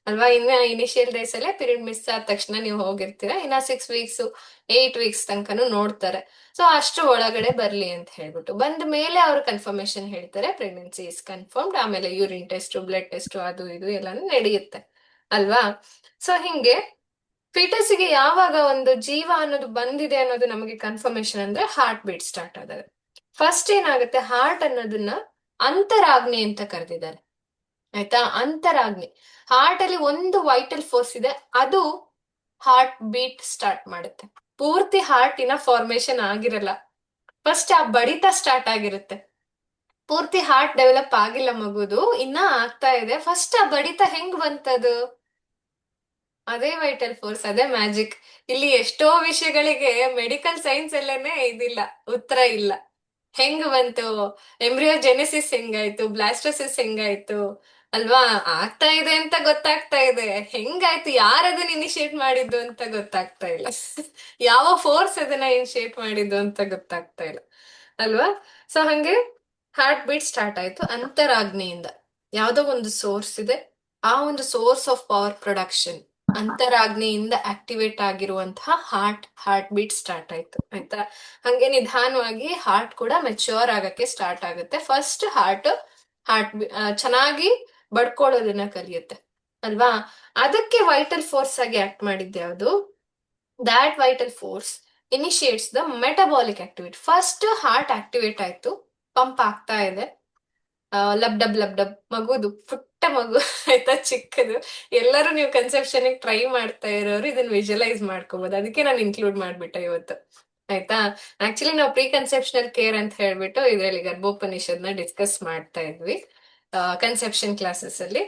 ಅಲ್ವಾ. ಇನ್ನ ಇನಿಷಿಯಲ್ ಡೇಸ್ ಅಲ್ಲೇ ಪೀರಿಯಡ್ ಮಿಸ್ ಆದ ತಕ್ಷಣ ನೀವು ಹೋಗಿರ್ತೀರಾ, ಇನ್ನ 6 ವೀಕ್ಸ್ 8 ವೀಕ್ಸ್ ತನಕನೂ ನೋಡ್ತಾರೆ. ಸೊ ಅಷ್ಟು ಒಳಗಡೆ ಬರ್ಲಿ ಅಂತ ಹೇಳ್ಬಿಟ್ಟು ಬಂದ ಮೇಲೆ ಅವ್ರು ಕನ್ಫರ್ಮೇಶನ್ ಹೇಳ್ತಾರೆ, ಪ್ರೆಗ್ನೆನ್ಸಿ ಇಸ್ ಕನ್ಫರ್ಮ್ಡ್. ಆಮೇಲೆ ಯೂರಿನ್ ಟೆಸ್ಟ್, ಬ್ಲಡ್ ಟೆಸ್ಟ್, ಅದು ಇದು ಎಲ್ಲಾನು ನಡೆಯುತ್ತೆ ಅಲ್ವಾ. ಸೊ ಹಿಂಗೆ ಫಿಟಸ್ಗೆ ಯಾವಾಗ ಒಂದು ಜೀವ ಅನ್ನೋದು ಬಂದಿದೆ ಅನ್ನೋದು ನಮಗೆ ಕನ್ಫರ್ಮೇಶನ್ ಅಂದ್ರೆ ಹಾರ್ಟ್ ಬೀಟ್ ಸ್ಟಾರ್ಟ್ ಆದಾಗ. ಫಸ್ಟ್ ಏನಾಗುತ್ತೆ, ಹಾರ್ಟ್ ಅನ್ನೋದನ್ನ ಅಂತರಾಗ್ನಿ ಅಂತ ಕರೆದಿದ್ದಾರೆ ಆಯ್ತಾ. ಅಂತರಾಗ್ನಿ, ಹಾರ್ಟ್ ಅಲ್ಲಿ ಒಂದು ವೈಟಲ್ ಫೋರ್ಸ್ ಇದೆ, ಅದು ಹಾರ್ಟ್ ಬೀಟ್ ಸ್ಟಾರ್ಟ್ ಮಾಡುತ್ತೆ. ಪೂರ್ತಿ ಹಾರ್ಟ್ ಇನ್ನ ಫಾರ್ಮೇಶನ್ ಆಗಿರಲ್ಲ, ಫಸ್ಟ್ ಆ ಬಡಿತ ಸ್ಟಾರ್ಟ್ ಆಗಿರುತ್ತೆ. ಪೂರ್ತಿ ಹಾರ್ಟ್ ಡೆವಲಪ್ ಆಗಿಲ್ಲ ಮಗುದು, ಇನ್ನ ಆಗ್ತಾ ಇದೆ. ಫಸ್ಟ್ ಆ ಬಡಿತ ಹೆಂಗ್ ಬಂತದು, ಅದೇ ವೈಟಲ್ ಫೋರ್ಸ್, ಅದೇ ಮ್ಯಾಜಿಕ್. ಇಲ್ಲಿ ಎಷ್ಟೋ ವಿಷಯಗಳಿಗೆ ಮೆಡಿಕಲ್ ಸೈನ್ಸ್ ಅಲ್ಲೇನೆ ಇದಿಲ್ಲ, ಉತ್ತರ ಇಲ್ಲ. ಹೆಂಗ್ ಬಂತು, ಎಂಬ್ರಿಯೋಜೆನೆಸಿಸ್ ಹೆಂಗಾಯ್ತು, ಬ್ಲಾಸ್ಟೋಸಿಸ್ ಹೆಂಗಾಯ್ತು ಅಲ್ವಾ, ಆಗ್ತಾ ಇದೆ ಅಂತ ಗೊತ್ತಾಗ್ತಾ ಇದೆ. ಹೆಂಗಾಯ್ತು, ಯಾರು ಅದನ್ನ ಇನಿಶಿಯೇಟ್ ಮಾಡಿದ್ದು ಅಂತ ಗೊತ್ತಾಗ್ತಾ ಇಲ್ಲ. ಯಾವ ಫೋರ್ಸ್ ಅದನ್ನ ಇನಿಶಿಯೇಟ್ ಮಾಡಿದ್ದು ಅಂತ ಗೊತ್ತಾಗ್ತಾ ಇಲ್ಲ ಅಲ್ವಾ. ಸೊ ಹಂಗೆ ಹಾರ್ಟ್ ಬೀಟ್ ಸ್ಟಾರ್ಟ್ ಆಯ್ತು ಅಂತರಾಗ್ನಿಯಿಂದ. ಯಾವ್ದೋ ಒಂದು ಸೋರ್ಸ್ ಇದೆ, ಆ ಒಂದು ಸೋರ್ಸ್ ಆಫ್ ಪವರ್ ಪ್ರೊಡಕ್ಷನ್ ಅಂತರಾಗ್ನಿಯಿಂದ ಆಕ್ಟಿವೇಟ್ ಆಗಿರುವಂತಹ ಹಾರ್ಟ್ ಬೀಟ್ ಸ್ಟಾರ್ಟ್ ಆಯ್ತು ಆಯ್ತಾ. ಹಂಗೆ ನಿಧಾನವಾಗಿ ಹಾರ್ಟ್ ಕೂಡ ಮೆಚ್ಯೂರ್ ಆಗಕ್ಕೆ ಸ್ಟಾರ್ಟ್ ಆಗುತ್ತೆ. ಫಸ್ಟ್ ಹಾರ್ಟ್ ಚೆನ್ನಾಗಿ ಬಡ್ಕೊಳ್ಳೋದನ್ನ ಕಲಿಯುತ್ತೆ ಅಲ್ವಾ. ಅದಕ್ಕೆ ವೈಟಲ್ ಫೋರ್ಸ್ ಆಗಿ ಆಕ್ಟ್ ಮಾಡಿದ್ದೆ ಯಾವುದು, that vital force initiates the metabolic activity. First heart activate ಆಯ್ತು, ಪಂಪ್ ಆಗ್ತಾ ಇದೆ, ಲಬ್ ಡಬ್ ಲಬ್ ಡಬ್, ಮಗುದು ಪುಟ್ಟ ಮಗು ಆಯ್ತಾ, ಚಿಕ್ಕದು. ಎಲ್ಲರೂ ನೀವು ಕನ್ಸೆಪ್ಷನ್ ಟ್ರೈ ಮಾಡ್ತಾ ಇರೋರು ಇದನ್ನ ವಿಜುವಲೈಸ್ ಮಾಡ್ಕೋಬಹುದು, ಅದಕ್ಕೆ ನಾನು ಇನ್ಕ್ಲೂಡ್ ಮಾಡ್ಬಿಟ್ಟೆ ಇವತ್ತು ಆಯ್ತಾ. ಆಕ್ಚುಲಿ ನಾವು ಪ್ರೀ ಕನ್ಸೆಪ್ಷನಲ್ ಕೇರ್ ಅಂತ ಹೇಳ್ಬಿಟ್ಟು ಇದರಲ್ಲಿ ಗರ್ಭೋಪನಿಷತ್ನ ಡಿಸ್ಕಸ್ ಮಾಡ್ತಾ ಇದ್ವಿ ಕನ್ಸೆಪ್ಷನ್ ಕ್ಲಾಸಸ್ ಅಲ್ಲಿ.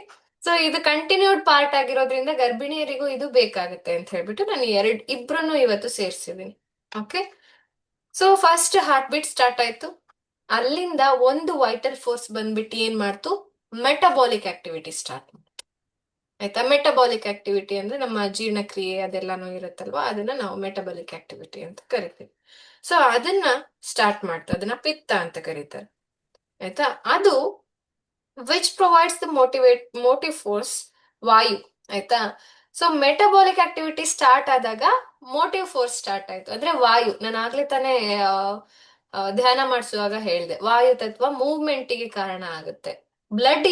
ಸೊ ಇದು ಕಂಟಿನ್ಯೂಡ್ ಪಾರ್ಟ್ ಆಗಿರೋದ್ರಿಂದ ಗರ್ಭಿಣಿಯರಿಗೂ ಇದು ಬೇಕಾಗುತ್ತೆ ಅಂತ ಹೇಳ್ಬಿಟ್ಟು ನಾನು ಇಬ್ರನ್ನು ಇವತ್ತು ಸೇರ್ಸಿದೀನಿ. Okay, so first heartbeat start ಆಯ್ತು, ಅಲ್ಲಿಂದ ಒಂದು ವೈಟಲ್ ಫೋರ್ಸ್ ಬಂದ್ಬಿಟ್ಟು ಏನ್ ಮಾಡ್ತು, ಮೆಟಬಾಲಿಕ್ ಆಕ್ಟಿವಿಟಿ ಸ್ಟಾರ್ಟ್ ಮಾಡ್ತು ಆಯ್ತಾ. ಮೆಟಬಾಲಿಕ್ ಆಕ್ಟಿವಿಟಿ ಅಂದ್ರೆ ನಮ್ಮ ಜೀರ್ಣಕ್ರಿಯೆ ಅದೆಲ್ಲಾನು ಇರುತ್ತಲ್ವಾ, ಅದನ್ನ ನಾವು ಮೆಟಬಾಲಿಕ್ ಆಕ್ಟಿವಿಟಿ ಅಂತ ಕರಿತೀವಿ. ಸೊ ಅದನ್ನ ಸ್ಟಾರ್ಟ್ ಮಾಡ್ತು, ಅದನ್ನ ಪಿತ್ತ ಅಂತ ಕರೀತಾರೆ ಆಯ್ತಾ. ಅದು which provides the motive force, ವಾಯು ಆಯ್ತಾ. ಸೊ ಮೆಟಬಾಲಿಕ್ ಆಕ್ಟಿವಿಟಿ ಸ್ಟಾರ್ಟ್ ಆದಾಗ ಮೋಟಿವ್ ಫೋರ್ಸ್ ಸ್ಟಾರ್ಟ್ ಆಯ್ತು, ಅಂದ್ರೆ ವಾಯು. ನಾನು ಆಗ್ಲೇ ತಾನೇ ಧ್ಯಾನ ಮಾಡಿಸುವಾಗ ಹೇಳ್ದೆ, ವಾಯು ತತ್ವ ಮೂವ್ಮೆಂಟಿಗೆ ಕಾರಣ ಆಗುತ್ತೆ. ಬ್ಲಡ್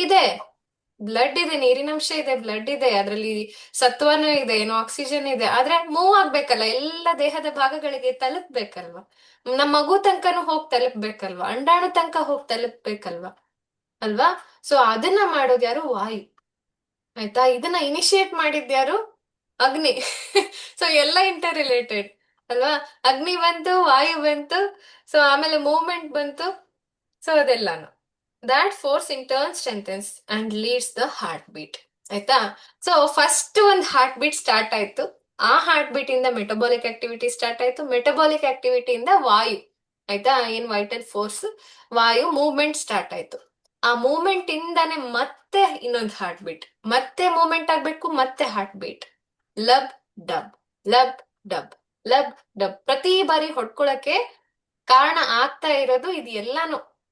ಇದೆ, ನೀರಿನಂಶ ಇದೆ, ಬ್ಲಡ್ ಇದೆ, ಅದರಲ್ಲಿ ಸತ್ವನೂ ಇದೆ, ಏನೋ ಆಕ್ಸಿಜನ್ ಇದೆ, ಆದ್ರೆ ಮೂವ್ ಆಗ್ಬೇಕಲ್ಲ, ಎಲ್ಲ ದೇಹದ ಭಾಗಗಳಿಗೆ ತಲುಪ್ಬೇಕಲ್ವಾ. ನಮ್ಮ ಮಗು ತನಕನೂ ಹೋಗಿ ತಲುಪ್ಬೇಕಲ್ವಾ, ಅಂಡಾಣು ತನಕ ಹೋಗಿ ತಲುಪ್ಬೇಕಲ್ವಾ ಅಲ್ವಾ. ಸೊ ಅದನ್ನ ಮಾಡೋದು ಯಾರು, ವಾಯು ಆಯ್ತಾ. ಇದನ್ನ ಇನಿಶಿಯೇಟ್ ಮಾಡಿದ್ಯಾರು, ಅಗ್ನಿ. ಸೊ ಎಲ್ಲ ಇಂಟರ್ ರಿಲೇಟೆಡ್ ಅಲ್ವಾ. ಅಗ್ನಿ ಬಂತು, ವಾಯು ಬಂತು, ಸೊ ಆಮೇಲೆ ಮೂವ್ಮೆಂಟ್ ಬಂತು, ಸೊ ಅದೆಲ್ಲಾನು. That force in turn strengthens and leads the heartbeat ಆಯ್ತಾ. ಸೊ ಫಸ್ಟ್ ಒಂದು ಹಾರ್ಟ್ ಬೀಟ್ ಸ್ಟಾರ್ಟ್ ಆಯ್ತು, ಆ ಹಾರ್ಟ್ ಬೀಟ್ ಇಂದ ಮೆಟಬಾಲಿಕ್ ಆಕ್ಟಿವಿಟಿ ಸ್ಟಾರ್ಟ್ ಆಯ್ತು, ಮೆಟಬಾಲಿಕ್ ಆಕ್ಟಿವಿಟಿಯಿಂದ ವಾಯು ಆಯ್ತಾ, ಏನ್ ವೈಟಲ್ ಫೋರ್ಸ್ ವಾಯು ಮೂವ್ಮೆಂಟ್ ಸ್ಟಾರ್ಟ್ ಆಯ್ತು. ಆ ಮೂವ್ಮೆಂಟ್ ಇಂದಾನೆ ಮತ್ತೆ ಇನ್ನೊಂದು ಹಾರ್ಟ್ ಬೀಟ್, ಮತ್ತೆ ಮೂವ್ಮೆಂಟ್ ಆಗ್ಬೇಕು, ಮತ್ತೆ heartbeat, lub dub lub dub lub dub. ಪ್ರತಿ ಬಾರಿ ಹೊಡ್ಕೊಳಕ್ಕೆ ಕಾರಣ ಆಗ್ತಾ ಇರೋದು ಇದು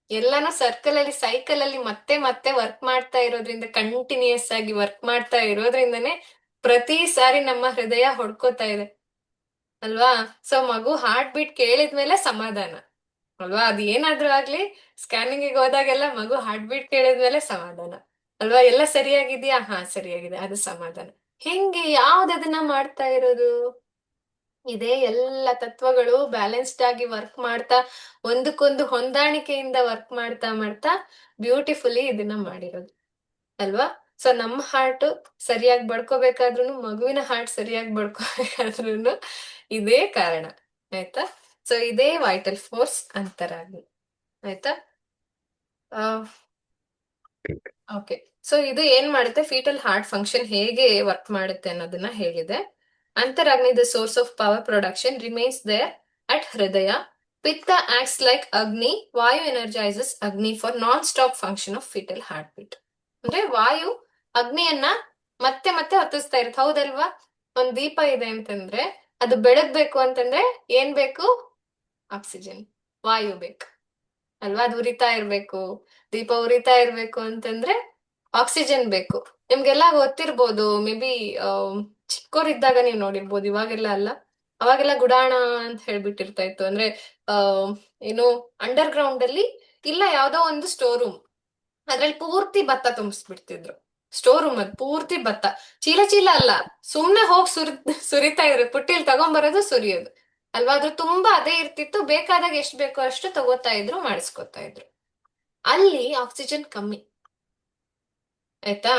ಎಲ್ಲಾನು ಸರ್ಕಲ್ ಅಲ್ಲಿ ಸೈಕಲ್ ಅಲ್ಲಿ ಮತ್ತೆ ಮತ್ತೆ ವರ್ಕ್ ಮಾಡ್ತಾ ಇರೋದ್ರಿಂದ, ಕಂಟಿನ್ಯೂಸ್ ಆಗಿ ವರ್ಕ್ ಮಾಡ್ತಾ ಇರೋದ್ರಿಂದನೇ ಪ್ರತಿ ಸಾರಿ ನಮ್ಮ ಹೃದಯ ಹೊಡ್ಕೋತಾ ಇದೆ ಅಲ್ವಾ. ಸೊ ಮಗು ಹಾರ್ಟ್ ಬೀಟ್ ಕೇಳಿದ್ಮೇಲೆ ಸಮಾಧಾನ ಅಲ್ವಾ. ಅದ್ ಏನಾದ್ರೂ ಆಗ್ಲಿ, ಸ್ಕ್ಯಾನಿಂಗ್ ಹೋದಾಗೆಲ್ಲ ಮಗು ಹಾರ್ಟ್ ಬೀಟ್ ಕೇಳಿದ್ಮೇಲೆ ಸಮಾಧಾನ ಅಲ್ವಾ. ಎಲ್ಲ ಸರಿಯಾಗಿದ್ಯಾ, ಹಾ ಸರಿಯಾಗಿದೆ, ಅದು ಸಮಾಧಾನ. ಹೆಂಗೆ, ಯಾವ್ದದನ್ನ ಮಾಡ್ತಾ ಇರೋದು, ಇದೇ ಎಲ್ಲ ತತ್ವಗಳು ಬ್ಯಾಲೆನ್ಸ್ಡ್ ಆಗಿ ವರ್ಕ್ ಮಾಡ್ತಾ, ಒಂದಕ್ಕೊಂದು ಹೊಂದಾಣಿಕೆಯಿಂದ ವರ್ಕ್ ಮಾಡ್ತಾ ಮಾಡ್ತಾ ಬ್ಯೂಟಿಫುಲಿ ಇದನ್ನ ಮಾಡಿರೋದು ಅಲ್ವಾ. ಸೊ ನಮ್ಮ ಹಾರ್ಟ್ ಸರಿಯಾಗಿ ಬಡ್ಕೋಬೇಕಾದ್ರೂ, ಮಗುವಿನ ಹಾರ್ಟ್ ಸರಿಯಾಗಿ ಬಡ್ಕೋಬೇಕಾದ್ರೂ ಇದೇ ಕಾರಣ ಆಯ್ತಾ. ಸೊ ಇದೇ ವೈಟಲ್ ಫೋರ್ಸ್ ಅಂತರಾಗ್ನಿ ಆಯ್ತಾ. ಓಕೆ. ಸೊ ಇದು ಏನ್ ಮಾಡುತ್ತೆ, ಫೀಟಲ್ ಹಾರ್ಟ್ ಫಂಕ್ಷನ್ ಹೇಗೆ ವರ್ಕ್ ಮಾಡುತ್ತೆ ಅನ್ನೋದನ್ನ ಹೇಳಿದೆ. ಅಂತರಾಗ್ನಿ the source of power production remains there at ಹೃದಯ. ಪಿತ್ತ ಆಕ್ಟ್ಸ್ ಲೈಕ್ ಅಗ್ನಿ. ವಾಯು ಎನರ್ಜೈಸಸ್ ಅಗ್ನಿ for non stop function of foetal heartbeat. ಅಂದ್ರೆ ವಾಯು ಅಗ್ನಿಯನ್ನ ಮತ್ತೆ ಮತ್ತೆ ಹೊತ್ತಿಸ್ತಾ ಇರುತ್ತೆ, ಹೌದಲ್ವಾ? ಒಂದ್ ದೀಪ ಇದೆ ಅಂತಂದ್ರೆ ಅದು ಬೆಳಗ್ಬೇಕು ಅಂತಂದ್ರೆ ಏನ್ ಬೇಕು? ಆಕ್ಸಿಜನ್, ವಾಯು ಬೇಕು ಅಲ್ವಾ? ಅದು ಉರಿತಾ ಇರ್ಬೇಕು, ದೀಪ ಉರಿತಾ ಇರ್ಬೇಕು ಅಂತಂದ್ರೆ ಆಕ್ಸಿಜನ್ ಬೇಕು. ನಿಮ್ಗೆಲ್ಲ ಗೊತ್ತಿರ್ಬೋದು, ಮೇ ಬಿ ಚಿಕ್ಕವರಿದ್ದಾಗ ನೀವು ನೋಡಿರ್ಬೋದು, ಇವಾಗೆಲ್ಲ ಅಲ್ಲ. ಅವಾಗೆಲ್ಲ ಗುಡಾಣ ಅಂತ ಹೇಳ್ಬಿಟ್ಟಿರ್ತಾ ಇತ್ತು. ಅಂದ್ರೆ ಆ ಏನು, ಅಂಡರ್ ಗ್ರೌಂಡ್ ಅಲ್ಲಿ ಇಲ್ಲ ಯಾವ್ದೋ ಒಂದು ಸ್ಟೋರ್ ರೂಮ್, ಅದ್ರಲ್ಲಿ ಪೂರ್ತಿ ಭತ್ತ ತುಂಬಿಸ್ಬಿಡ್ತಿದ್ರು. ಸ್ಟೋರ್ ರೂಮ್ ಅಲ್ಲಿ ಪೂರ್ತಿ ಭತ್ತ, ಚೀಲ ಚೀಲ ಅಲ್ಲ, ಸುಮ್ನೆ ಹೋಗಿ ಸುರಿತಾ ಇದ್ರು. ಪುಟ್ಟಿಲ್ ತಗೊಂಬರೋದು, ಸುರಿಯೋದು ಅಲ್ವಾ? ಅದ್ರ ತುಂಬಾ ಅದೇ ಇರ್ತಿತ್ತು. ಬೇಕಾದಾಗ ಎಷ್ಟು ಬೇಕೋ ಅಷ್ಟು ತಗೋತಾ ಇದ್ರು, ಮಾಡಿಸ್ಕೊತಾ ಇದ್ರು. ಅಲ್ಲಿ ಆಕ್ಸಿಜನ್ ಕಮ್ಮಿ, ಆಯ್ತಾ?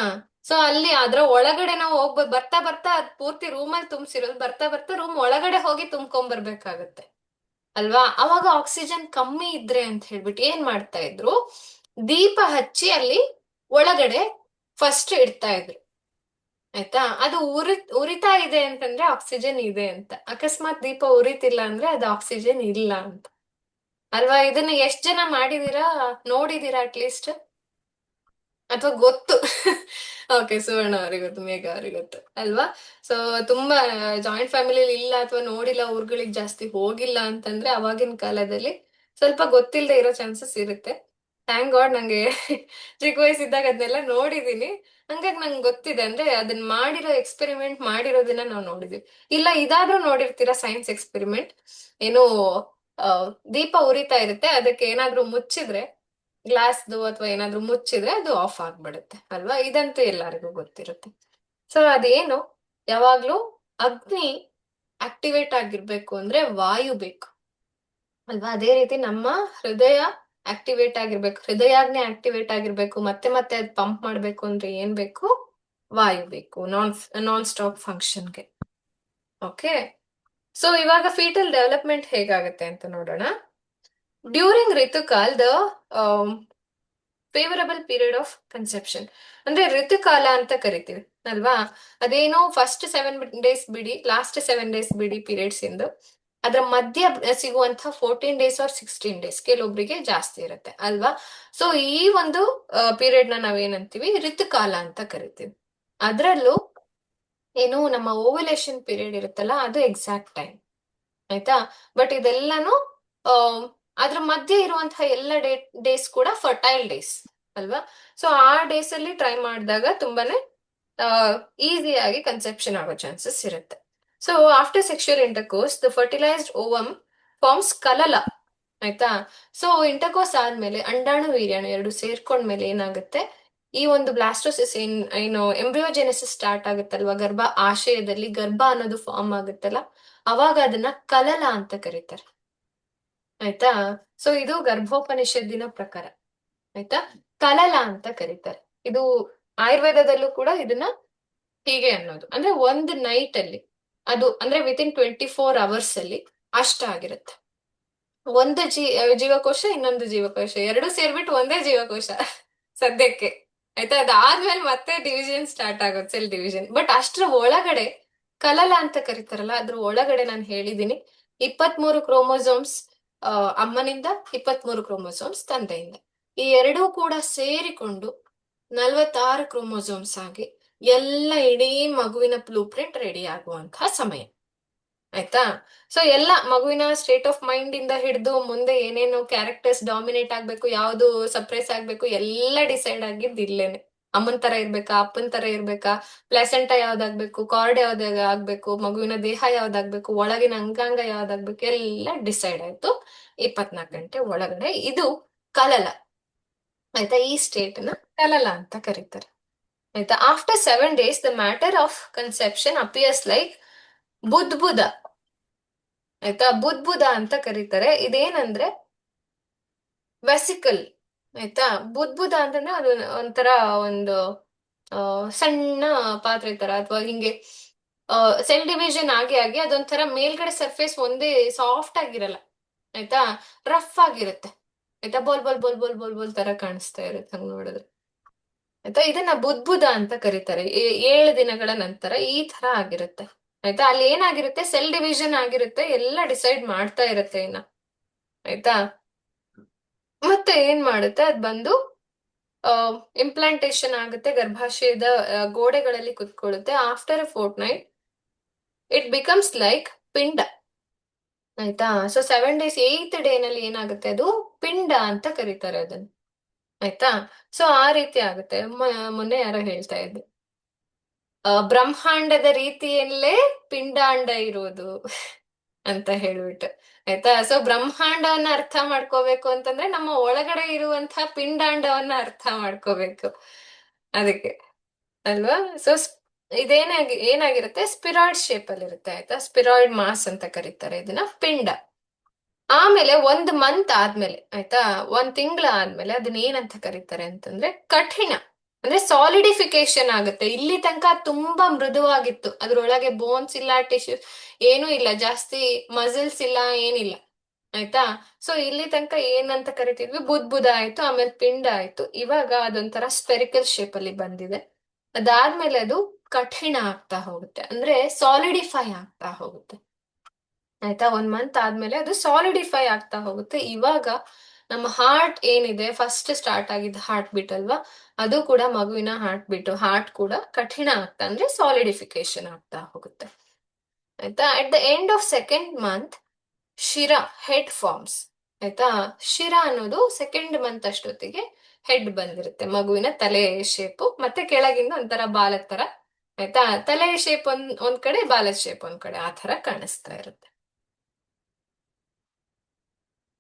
ಸೊ ಅಲ್ಲಿ ಅದ್ರ ಒಳಗಡೆ ನಾವು ಹೋಗ್ಬೋದು, ಬರ್ತಾ ಬರ್ತಾ ಅದ್ ಪೂರ್ತಿ ರೂಮಲ್ಲಿ ತುಂಬಿಸಿರೋದು, ಬರ್ತಾ ಬರ್ತಾ ರೂಮ್ ಒಳಗಡೆ ಹೋಗಿ ತುಂಬ್ಕೊಂಡ್ ಬರ್ಬೇಕಾಗತ್ತೆ ಅಲ್ವಾ? ಅವಾಗ ಆಕ್ಸಿಜನ್ ಕಮ್ಮಿ ಇದ್ರೆ ಅಂತ ಹೇಳ್ಬಿಟ್ಟು ಏನ್ ಮಾಡ್ತಾ ಇದ್ರು, ದೀಪ ಹಚ್ಚಿ ಅಲ್ಲಿ ಒಳಗಡೆ ಫಸ್ಟ್ ಇಡ್ತಾ ಇದ್ರು. ಆಯ್ತಾ? ಅದು ಉರಿತಾ ಇದೆ ಅಂತಂದ್ರೆ ಆಕ್ಸಿಜನ್ ಇದೆ ಅಂತ. ಅಕಸ್ಮಾತ್ ದೀಪ ಉರಿತಿಲ್ಲ ಅಂದ್ರೆ ಅದು ಆಕ್ಸಿಜನ್ ಇಲ್ಲ ಅಂತ ಅಲ್ವಾ? ಇದನ್ನ ಎಷ್ಟ್ ಜನ ಮಾಡಿದೀರಾ, ನೋಡಿದೀರಾ ಅಟ್ಲೀಸ್ಟ್, ಅಥವಾ ಗೊತ್ತು? ಓಕೆ, ಸುವರ್ಣ ಅವ್ರಿಗೆ ಗೊತ್ತು, ಮೇಘ ಅವ್ರಿಗೆ ಗೊತ್ತು ಅಲ್ವಾ? ಸೊ ತುಂಬಾ ಜಾಯಿಂಟ್ ಫ್ಯಾಮಿಲಿ ಇಲ್ಲ ಅಥವಾ ನೋಡಿಲ್ಲ, ಊರ್ಗಳಿಗೆ ಜಾಸ್ತಿ ಹೋಗಿಲ್ಲ ಅಂತಂದ್ರೆ ಅವಾಗಿನ ಕಾಲದಲ್ಲಿ ಸ್ವಲ್ಪ ಗೊತ್ತಿಲ್ಲದೆ ಇರೋ ಚಾನ್ಸಸ್ ಇರುತ್ತೆ. ಥ್ಯಾಂಕ್ ಗಾಡ್ ನಂಗೆ ಚಿಕ್ಕ ವಯಸ್ಸಿದ್ದಾಗ ಅದನ್ನೆಲ್ಲ ನೋಡಿದೀನಿ, ಹಂಗಾಗಿ ನಂಗೆ ಗೊತ್ತಿದೆ. ಅಂದ್ರೆ ಅದನ್ನ ಮಾಡಿರೋ, ಎಕ್ಸ್ಪೆರಿಮೆಂಟ್ ಮಾಡಿರೋದನ್ನ ನಾವು ನೋಡಿದೀವಿ. ಇಲ್ಲ ಇದಾದ್ರೂ ನೋಡಿರ್ತೀರಾ ಸೈನ್ಸ್ ಎಕ್ಸ್ಪೆರಿಮೆಂಟ್, ಏನು ಆ, ದೀಪ ಉರಿತಾ ಇರುತ್ತೆ, ಅದಕ್ಕೆ ಏನಾದ್ರೂ ಮುಚ್ಚಿದ್ರೆ, ಗ್ಲಾಸ್ದು ಅಥವಾ ಏನಾದ್ರೂ ಮುಚ್ಚಿದ್ರೆ ಅದು ಆಫ್ ಆಗ್ಬಿಡುತ್ತೆ ಅಲ್ವಾ? ಇದಂತೂ ಎಲ್ಲರಿಗೂ ಗೊತ್ತಿರುತ್ತೆ. ಸೊ ಅದೇನು, ಯಾವಾಗ್ಲೂ ಅಗ್ನಿ ಆಕ್ಟಿವೇಟ್ ಆಗಿರ್ಬೇಕು ಅಂದ್ರೆ ವಾಯು ಬೇಕು ಅಲ್ವಾ? ಅದೇ ರೀತಿ ನಮ್ಮ ಹೃದಯ ಆಕ್ಟಿವೇಟ್ ಆಗಿರ್ಬೇಕು, ಹೃದಯಾಗ್ನಿ ಆಕ್ಟಿವೇಟ್ ಆಗಿರ್ಬೇಕು, ಮತ್ತೆ ಮತ್ತೆ ಅದು ಪಂಪ್ ಮಾಡ್ಬೇಕು ಅಂದ್ರೆ ಏನ್ ಬೇಕು? ವಾಯು ಬೇಕು, ನಾನ್ ಸ್ಟಾಪ್ ಫಂಕ್ಷನ್ಗೆ. ಓಕೆ. ಸೊ ಇವಾಗ ಫೀಟಲ್ ಡೆವಲಪ್ಮೆಂಟ್ ಹೇಗಾಗತ್ತೆ ಅಂತ ನೋಡೋಣ. ಡ್ಯೂರಿಂಗ್ ಋತುಕಾಲ್ the favourable period of conception, ಅಂದ್ರೆ ಋತುಕಾಲ ಅಂತ ಕರಿತೀವಿ ಅಲ್ವಾ? ಅದೇನೋ ಫಸ್ಟ್ 7 days ಬಿಡಿ, ಲಾಸ್ಟ್ 7 days ಬಿಡಿ ಪೀರಿಯಡ್ಸ್ ಇಂದು, ಅದ್ರ ಮಧ್ಯ ಸಿಗುವಂತ 14 days ಆರ್ 16 days ಕೆಲವೊಬ್ರಿಗೆ ಜಾಸ್ತಿ ಇರುತ್ತೆ ಅಲ್ವಾ? ಸೊ ಈ ಒಂದು ಪೀರಿಯಡ್ ನ ನಾವೇನಂತೀವಿ? ಋತುಕಾಲ ಅಂತ ಕರಿತೀವಿ. ಅದ್ರಲ್ಲೂ ಏನು, ನಮ್ಮ ಓವ್ಯುಲೇಷನ್ ಪೀರಿಯಡ್ ಇರುತ್ತಲ್ಲ, ಅದು ಎಕ್ಸಾಕ್ಟ್ ಟೈಮ್, ಆಯ್ತಾ? ಬಟ್ ಇದೆಲ್ಲಾನು ಅದ್ರ ಮಧ್ಯೆ ಇರುವಂತಹ ಎಲ್ಲ ಡೇಸ್ ಕೂಡ ಫರ್ಟೈಲ್ ಡೇಸ್ ಅಲ್ವಾ? ಸೊ ಆ ಡೇಸ್ ಅಲ್ಲಿ ಟ್ರೈ ಮಾಡಿದಾಗ ತುಂಬಾನೇ ಈಸಿಯಾಗಿ ಕನ್ಸೆಪ್ಷನ್ ಆಗೋ ಚಾನ್ಸಸ್ ಇರುತ್ತೆ. So after sexual intercourse the fertilised ovum forms ಕಲಲ, ಆಯ್ತಾ? ಸೊ ಇಂಟರ್ಕೋರ್ಸ್ ಆದ್ಮೇಲೆ ಅಂಡಾಣು ವೀರ್ಯಾಣು ಎರಡು ಸೇರ್ಕೊಂಡ್ಮೇಲೆ ಏನಾಗುತ್ತೆ, ಈ ಒಂದು ಬ್ಲಾಸ್ಟೋಸಿಸ್ ಏನು ಎಂಬ್ರಿಯೋಜೆನೆಸಿಸ್ ಸ್ಟಾರ್ಟ್ ಆಗುತ್ತಲ್ವಾ, ಗರ್ಭ ಆಶಯದಲ್ಲಿ ಗರ್ಭ ಅನ್ನೋದು ಫಾರ್ಮ್ ಆಗುತ್ತಲ್ಲ, ಅವಾಗ ಅದನ್ನ ಕಲಲ ಅಂತ ಕರೀತಾರೆ, ಆಯ್ತಾ? ಸೊ ಇದು ಗರ್ಭೋಪನಿಷತ್ತಿನ ಪ್ರಕಾರ, ಆಯ್ತಾ? ಕಲಲ ಅಂತ ಕರೀತಾರೆ. ಇದು ಆಯುರ್ವೇದದಲ್ಲೂ ಕೂಡ ಇದನ್ನ ಹೀಗೆ ಅನ್ನೋದು. ಅಂದ್ರೆ ಒಂದು ನೈಟ್ ಅಲ್ಲಿ ಅದು, ಅಂದ್ರೆ ವಿತಿನ್ 24 hours ಅಲ್ಲಿ ಅಷ್ಟಾಗಿರುತ್ತೆ. ಒಂದು ಜೀವಕೋಶ, ಇನ್ನೊಂದು ಜೀವಕೋಶ ಎರಡು ಸೇರ್ಬಿಟ್ಟು ಒಂದೇ ಜೀವಕೋಶ ಸದ್ಯಕ್ಕೆ, ಆಯ್ತಾ? ಅದಾದ್ಮೇಲೆ ಮತ್ತೆ ಡಿವಿಷನ್ ಸ್ಟಾರ್ಟ್ ಆಗೋದು, ಸೆಲ್ ಡಿವಿಷನ್. ಬಟ್ ಅಷ್ಟ್ರ ಒಳಗಡೆ ಕಲಲ ಅಂತ ಕರೀತಾರಲ್ಲ, ಅದ್ರ ಒಳಗಡೆ ನಾನು ಹೇಳಿದೀನಿ 23 ಕ್ರೋಮೋಸೋಮ್ಸ್ ಅಮ್ಮನಿಂದ, 23 ಕ್ರೋಮೋಸೋಮ್ಸ್ ತಂದೆಯಿಂದ, ಈ ಎರಡೂ ಕೂಡ ಸೇರಿಕೊಂಡು 46 ಕ್ರೋಮೋಸೋಮ್ಸ್ ಆಗಿ ಎಲ್ಲ ಇಡೀ ಮಗುವಿನ ಬ್ಲೂ ಪ್ರಿಂಟ್ ರೆಡಿ ಆಗುವಂತಹ ಸಮಯ, ಆಯ್ತಾ? ಸೊ ಎಲ್ಲ ಮಗುವಿನ ಸ್ಟೇಟ್ ಆಫ್ ಮೈಂಡ್ ಇಂದ ಹಿಡಿದು ಮುಂದೆ ಏನೇನು ಕ್ಯಾರೆಕ್ಟರ್ಸ್ ಡಾಮಿನೇಟ್ ಆಗ್ಬೇಕು, ಯಾವ್ದು ಸಪ್ರೆಸ್ ಆಗ್ಬೇಕು, ಎಲ್ಲ ಡಿಸೈಡ್ ಆಗಿದ್ದು ಇಲ್ಲೇನೆ. ಅಮ್ಮನ್ ತರ ಇರ್ಬೇಕಾ, ಅಪ್ಪನ್ ತರ ಇರ್ಬೇಕಾ, ಪ್ಲೆಸೆಂಟ ಯಾವ್ದಾಗ್ಬೇಕು, ಕಾರ್ಡ್ ಯಾವ್ದಾಗ ಆಗ್ಬೇಕು, ಮಗುವಿನ ದೇಹ ಯಾವ್ದಾಗ್ಬೇಕು, ಒಳಗಿನ ಅಂಗಾಂಗ ಯಾವ್ದಾಗ್ಬೇಕು, ಎಲ್ಲ ಡಿಸೈಡ್ ಆಯ್ತು 24 ಗಂಟೆ ಒಳಗಡೆ. ಇದು ಕಲಲ, ಆಯ್ತಾ? ಈ ಸ್ಟೇಟ್ ನ ಕಲಲ ಅಂತ ಕರೀತಾರೆ, ಆಯ್ತಾ? After 7 days the matter of conception appears like ಬುದ್ಬುದ, ಆಯ್ತಾ? ಬುದ್ಬುದ ಅಂತ ಕರೀತಾರೆ. ಇದೇನಂದ್ರೆ ವೆಸಿಕಲ್, ಆಯ್ತಾ? ಬುದ್ಬುದ ಅಂತಂದ್ರೆ ಅದು ಒಂಥರ ಒಂದು ಸಣ್ಣ ಪಾತ್ರೆ ತರ, ಅಥವಾ ಹಿಂಗೆ ಸೆಲ್ ಡಿವಿಷನ್ ಆಗಿ ಆಗಿ ಅದೊಂಥರ ಮೇಲ್ಗಡೆ ಸರ್ಫೇಸ್ ಒಂದೇ ಸಾಫ್ಟ್ ಆಗಿರಲ್ಲ, ಆಯ್ತಾ? ರಫ್ ಆಗಿರುತ್ತೆ, ಆಯ್ತಾ, ಬೋಲ್ ಬೋಲ್ ಬೋಲ್ ಬೋಲ್ ಬೋಲ್ ಬೋಲ್ ತರ ಕಾಣಿಸ್ತಾ ಇರುತ್ತೆ ಹಂಗ್ ನೋಡಿದ್ರೆ. ಆಯ್ತಾ, ಇದನ್ನ ಬುದ್ಬುದ ಅಂತ ಕರೀತಾರೆ. 7 ದಿನಗಳ ನಂತರ ಈ ತರ ಆಗಿರುತ್ತೆ. ಆಯ್ತಾ, ಅಲ್ಲಿ ಏನಾಗಿರುತ್ತೆ, ಸೆಲ್ ಡಿವಿಷನ್ ಆಗಿರುತ್ತೆ, ಎಲ್ಲ ಡಿಸೈಡ್ ಮಾಡ್ತಾ ಇರುತ್ತೆ ಇನ್ನ. ಆಯ್ತಾ, ಮತ್ತೆ ಏನ್ ಮಾಡುತ್ತೆ ಅದ್ ಬಂದು ಇಂಪ್ಲಾಂಟೇಶನ್ ಆಗುತ್ತೆ, ಗರ್ಭಾಶಯದ ಗೋಡೆಗಳಲ್ಲಿ ಕುತ್ಕೊಳ್ಳುತ್ತೆ. After a fortnight it becomes like ಪಿಂಡ. ಆಯ್ತಾ, ಸೊ 7 days, 8th ಡೇನಲ್ಲಿ ಏನಾಗುತ್ತೆ, ಅದು ಪಿಂಡ ಅಂತ ಕರೀತಾರೆ ಅದನ್ನ. ಆಯ್ತಾ, ಸೊ ಆ ರೀತಿ ಆಗುತ್ತೆ. ಮೊನ್ನೆ ಯಾರೋ ಹೇಳ್ತಾ ಇದ್ರು, ಬ್ರಹ್ಮಾಂಡದ ರೀತಿಯಲ್ಲೇ ಪಿಂಡಾಂಡ ಇರೋದು ಅಂತ ಹೇಳ್ಬಿಟ್ಟು. ಆಯ್ತಾ, ಸೊ ಬ್ರಹ್ಮಾಂಡವನ್ನ ಅರ್ಥ ಮಾಡ್ಕೋಬೇಕು ಅಂತಂದ್ರೆ ನಮ್ಮ ಒಳಗಡೆ ಇರುವಂತಹ ಪಿಂಡಾಂಡವನ್ನ ಅರ್ಥ ಮಾಡ್ಕೋಬೇಕು ಅದಕ್ಕೆ, ಅಲ್ವಾ. ಸೊ ಏನಾಗಿರುತ್ತೆ, ಸ್ಪಿರಾಯ್ಡ್ ಶೇಪ್ ಅಲ್ಲಿ ಇರುತ್ತೆ. ಆಯ್ತಾ, ಸ್ಪಿರಾಯ್ಡ್ ಮಾಸ್ ಅಂತ ಕರೀತಾರೆ ಇದನ್ನ, ಪಿಂಡ. ಆಮೇಲೆ 1 ಮಂತ್ ಆದ್ಮೇಲೆ, ಆಯ್ತಾ, 1 ತಿಂಗಳ ಆದ್ಮೇಲೆ ಅದನ್ನ ಏನಂತ ಕರೀತಾರೆ ಅಂತಂದ್ರೆ ಕಠಿಣ, ಅಂದ್ರೆ ಸಾಲಿಡಿಫಿಕೇಶನ್ ಆಗುತ್ತೆ. ಇಲ್ಲಿ ತನಕ ತುಂಬಾ ಮೃದುವಾಗಿತ್ತು, ಅದ್ರೊಳಗೆ ಬೋನ್ಸ್ ಇಲ್ಲ, ಟಿಶ್ಯೂ ಏನೂ ಇಲ್ಲ, ಜಾಸ್ತಿ ಮಸಲ್ಸ್ ಇಲ್ಲ, ಏನಿಲ್ಲ. ಆಯ್ತಾ, ಸೊ ಇಲ್ಲಿ ತನಕ ಏನಂತ ಕರಿತಿದ್ವಿ, ಬುದ್ಬುದ ಆಯ್ತು, ಆಮೇಲೆ ಪಿಂಡ ಆಯ್ತು. ಇವಾಗ ಅದೊಂಥರ ಸ್ಪೆರಿಕಲ್ ಶೇಪ್ ಅಲ್ಲಿ ಬಂದಿದೆ. ಅದಾದ್ಮೇಲೆ ಅದು ಕಠಿಣ ಆಗ್ತಾ ಹೋಗುತ್ತೆ, ಅಂದ್ರೆ ಸಾಲಿಡಿಫೈ ಆಗ್ತಾ ಹೋಗುತ್ತೆ. ಆಯ್ತಾ, 1 ಮಂತ್ ಆದ್ಮೇಲೆ ಅದು ಸಾಲಿಡಿಫೈ ಆಗ್ತಾ ಹೋಗುತ್ತೆ. ಇವಾಗ ನಮ್ಮ ಹಾರ್ಟ್ ಏನಿದೆ, ಫಸ್ಟ್ ಸ್ಟಾರ್ಟ್ ಆಗಿದ್ದ ಹಾರ್ಟ್ ಬೀಟ್ ಅಲ್ವಾ, ಅದು ಕೂಡ ಮಗುವಿನ ಹಾರ್ಟ್ ಬೀಟ್, ಹಾರ್ಟ್ ಕೂಡ ಕಠಿಣ ಆಗ್ತಾ, ಅಂದ್ರೆ ಸಾಲಿಡಿಫಿಕೇಶನ್ ಆಗ್ತಾ ಹೋಗುತ್ತೆ. ಆಯ್ತಾ, at the end of 2nd month ಶಿರಾ, ಹೆಡ್ ಫಾರ್ಮ್ಸ್. ಆಯ್ತಾ, ಶಿರಾ ಅನ್ನೋದು 2nd ಮಂತ್ ಅಷ್ಟೊತ್ತಿಗೆ ಹೆಡ್ ಬಂದಿರುತ್ತೆ, ಮಗುವಿನ ತಲೆ ಶೇಪು, ಮತ್ತೆ ಕೆಳಗಿಂದ ಒಂಥರ ಬಾಲದ ತರ. ಆಯ್ತಾ, ತಲೆ ಶೇಪ್ ಒಂದ್ ಕಡೆ, ಬಾಲದ ಶೇಪ್ ಒಂದ್ ಕಡೆ, ಆ ತರ ಕಾಣಿಸ್ತಾ ಇರುತ್ತೆ.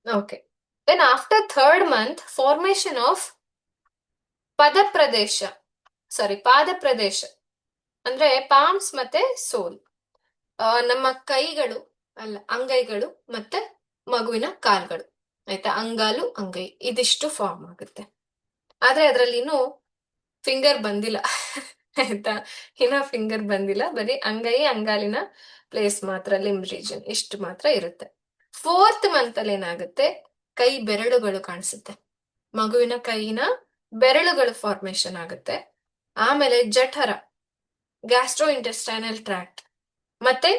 Okay, then after 3rd month formation of ಪದಪ್ರದೇಶ, ಪಾದಪ್ರದೇಶ, ಅಂದ್ರೆ ಪಾಮ್ಸ್ ಮತ್ತೆ ಸೋಲ್. ನಮ್ಮ ಕೈಗಳು, ಅಲ್ಲ ಅಂಗೈಗಳು, ಮತ್ತೆ ಮಗುವಿನ ಕಾಲ್ಗಳು. ಆಯ್ತಾ, ಅಂಗಾಲು ಅಂಗೈ ಇದಿಷ್ಟು ಫಾರ್ಮ್ ಆಗುತ್ತೆ. ಆದ್ರೆ ಅದ್ರಲ್ಲಿ ಇನ್ನೂ ಫಿಂಗರ್ ಬಂದಿಲ್ಲ ಆಯ್ತಾ, ಇನ್ನ ಫಿಂಗರ್ ಬಂದಿಲ್ಲ, ಬರೀ ಅಂಗೈ ಅಂಗಾಲಿನ ಪ್ಲೇಸ್ ಮಾತ್ರ, ಲಿಂಬ್ ರೀಜನ್ ಇಷ್ಟು ಮಾತ್ರ ಇರುತ್ತೆ. 4th ಮಂತ್ ಅಲ್ಲಿ ಏನಾಗುತ್ತೆ, ಕೈ ಬೆರಳುಗಳು ಕಾಣಿಸುತ್ತೆ, ಮಗುವಿನ ಕೈಯಿನ ಬೆರಳುಗಳು ಫಾರ್ಮೇಶನ್ ಆಗುತ್ತೆ. ಆಮೇಲೆ ಜಠರ, ಗ್ಯಾಸ್ಟ್ರೋ ಇಂಟೆಸ್ಟೈನಲ್ ಟ್ರ್ಯಾಕ್ಟ್, ಮತ್ತೆ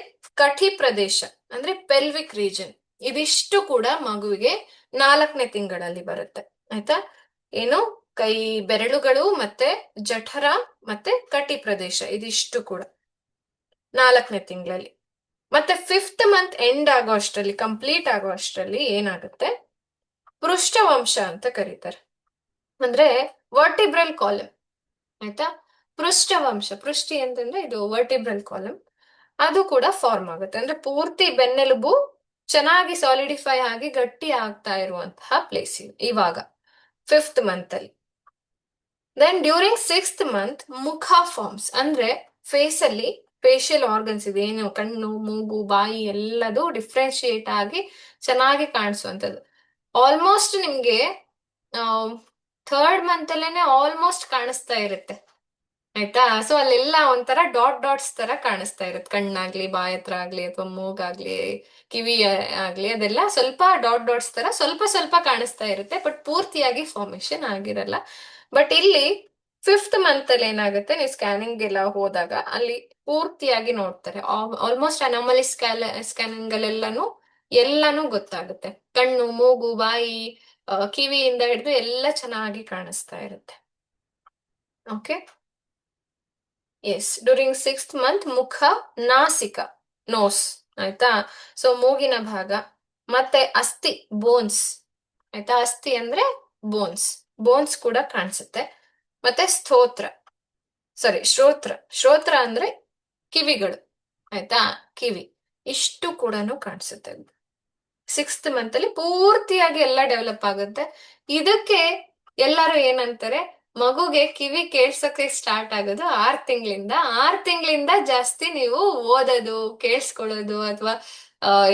ಕಠಿ ಪ್ರದೇಶ ಅಂದ್ರೆ ಪೆಲ್ವಿಕ್ ರೀಜನ್, ಇದಿಷ್ಟು ಕೂಡ ಮಗುವಿಗೆ 4ನೇ ತಿಂಗಳಲ್ಲಿ ಬರುತ್ತೆ. ಆಯ್ತಾ, ಏನು, ಕೈ ಬೆರಳುಗಳು, ಮತ್ತೆ ಜಠರ, ಮತ್ತೆ ಕಟಿ ಪ್ರದೇಶ, ಇದಿಷ್ಟು ಕೂಡ 4ನೇ ತಿಂಗಳಲ್ಲಿ. ಮತ್ತೆ 5th ಮಂತ್ ಎಂಡ್ ಆಗೋ ಅಷ್ಟರಲ್ಲಿ, ಕಂಪ್ಲೀಟ್ ಆಗೋ ಅಷ್ಟರಲ್ಲಿ ಏನಾಗುತ್ತೆ, ಪೃಷ್ಠವಂಶ ಅಂತ ಕರೀತಾರೆ, ಅಂದ್ರೆ ವರ್ಟಿಬ್ರಲ್ ಕಾಲಮ್. ಆಯ್ತಾ, ಪೃಷ್ಠವಂಶ, ಪೃಷ್ಠಿ ಅಂತಂದ್ರೆ ಇದು ವರ್ಟಿಬ್ರಲ್ ಕಾಲಮ್, ಅದು ಕೂಡ ಫಾರ್ಮ್ ಆಗುತ್ತೆ. ಅಂದ್ರೆ ಪೂರ್ತಿ ಬೆನ್ನೆಲುಬು ಚೆನ್ನಾಗಿ ಸಾಲಿಡಿಫೈ ಆಗಿ ಗಟ್ಟಿ ಆಗ್ತಾ ಇರುವಂತಹ ಪ್ಲೇಸ್ ಇವಾಗ 5th ಮಂತ್ ಅಲ್ಲಿ. ದೆನ್ ಡ್ಯೂರಿಂಗ್ 6th ಮಂತ್ ಮುಖ ಫಾರ್ಮ್ಸ್, ಅಂದ್ರೆ ಫೇಸ್ ಅಲ್ಲಿ ಫೇಶಿಯಲ್ ಆರ್ಗನ್ಸ್ ಇದೆ, ಏನು ಕಣ್ಣು ಮೂಗು ಬಾಯಿ ಎಲ್ಲದೂ ಡಿಫ್ರೆನ್ಶಿಯೇಟ್ ಆಗಿ ಚೆನ್ನಾಗಿ ಕಾಣಿಸುವಂಥದ್ದು. ಆಲ್ಮೋಸ್ಟ್ ನಿಮ್ಗೆ 3rd ಮಂತ್ ಅಲ್ಲೇನೆ ಆಲ್ಮೋಸ್ಟ್ ಕಾಣಿಸ್ತಾ ಇರುತ್ತೆ. ಆಯ್ತಾ, ಸೊ ಅಲ್ಲೆಲ್ಲ ಒಂಥರ ಡಾಟ್ ಡಾಟ್ಸ್ ತರ ಕಾಣಿಸ್ತಾ ಇರುತ್ತೆ, ಕಣ್ಣಾಗ್ಲಿ, ಬಾಯ ಹತ್ರ ಆಗ್ಲಿ, ಅಥವಾ ಮೂಗಾಗ್ಲಿ, ಕಿವಿ ಆಗ್ಲಿ, ಅದೆಲ್ಲ ಸ್ವಲ್ಪ ಡಾಟ್ ಡಾಟ್ಸ್ ತರ ಸ್ವಲ್ಪ ಸ್ವಲ್ಪ ಕಾಣಿಸ್ತಾ ಇರುತ್ತೆ, ಬಟ್ ಪೂರ್ತಿಯಾಗಿ ಫಾರ್ಮೇಶನ್ ಆಗಿರಲ್ಲ. ಬಟ್ ಇಲ್ಲಿ 5th ಮಂತ್ ಅಲ್ಲಿ ಏನಾಗುತ್ತೆ, ನೀವು ಸ್ಕ್ಯಾನಿಂಗ್ ಎಲ್ಲ ಹೋದಾಗ ಅಲ್ಲಿ ಪೂರ್ತಿಯಾಗಿ ನೋಡ್ತಾರೆ, ಆಲ್ಮೋಸ್ಟ್ ಅನಾಮಲಿ ಸ್ಕ್ಯಾನಿಂಗ್ ಅಲ್ಲೆಲ್ಲಾನು ಎಲ್ಲಾನು ಗೊತ್ತಾಗುತ್ತೆ, ಕಣ್ಣು ಮೂಗು ಬಾಯಿ ಕಿವಿಯಿಂದ ಹಿಡಿದು ಎಲ್ಲ ಚೆನ್ನಾಗಿ ಕಾಣಿಸ್ತಾ ಇರುತ್ತೆ. Okay, S, during 6th month ಮುಖ, ನಾಸಿಕ, ನೋಸ್. ಆಯ್ತಾ, ಸೊ ಮೂಗಿನ ಭಾಗ, ಮತ್ತೆ ಅಸ್ಥಿ, ಬೋನ್ಸ್. ಆಯ್ತಾ, ಅಸ್ಥಿ ಅಂದ್ರೆ ಬೋನ್ಸ್, ಬೋನ್ಸ್ ಕೂಡ ಕಾಣಿಸುತ್ತೆ. ಮತ್ತೆ ಶ್ರೋತ್ರ, ಶ್ರೋತ್ರ ಅಂದ್ರೆ ಕಿವಿಗಳು. ಆಯ್ತಾ, ಕಿವಿ, ಇಷ್ಟು ಕೂಡ ಕಾಣಿಸುತ್ತೆ. 6th ಮಂತ್ ಅಲ್ಲಿ ಪೂರ್ತಿಯಾಗಿ ಎಲ್ಲ ಡೆವಲಪ್ ಆಗುತ್ತೆ. ಇದಕ್ಕೆ ಎಲ್ಲರೂ ಏನಂತಾರೆ, ಮಗುಗೆ ಕಿವಿ ಕೇಳ್ಸಕ್ಕೆ ಸ್ಟಾರ್ಟ್ ಆಗೋದು 6 ತಿಂಗಳಿಂದ. 6 ತಿಂಗಳಿಂದ ಜಾಸ್ತಿ ನೀವು ಓದೋದು, ಕೇಳಿಸ್ಕೊಳ್ಳೋದು, ಅಥವಾ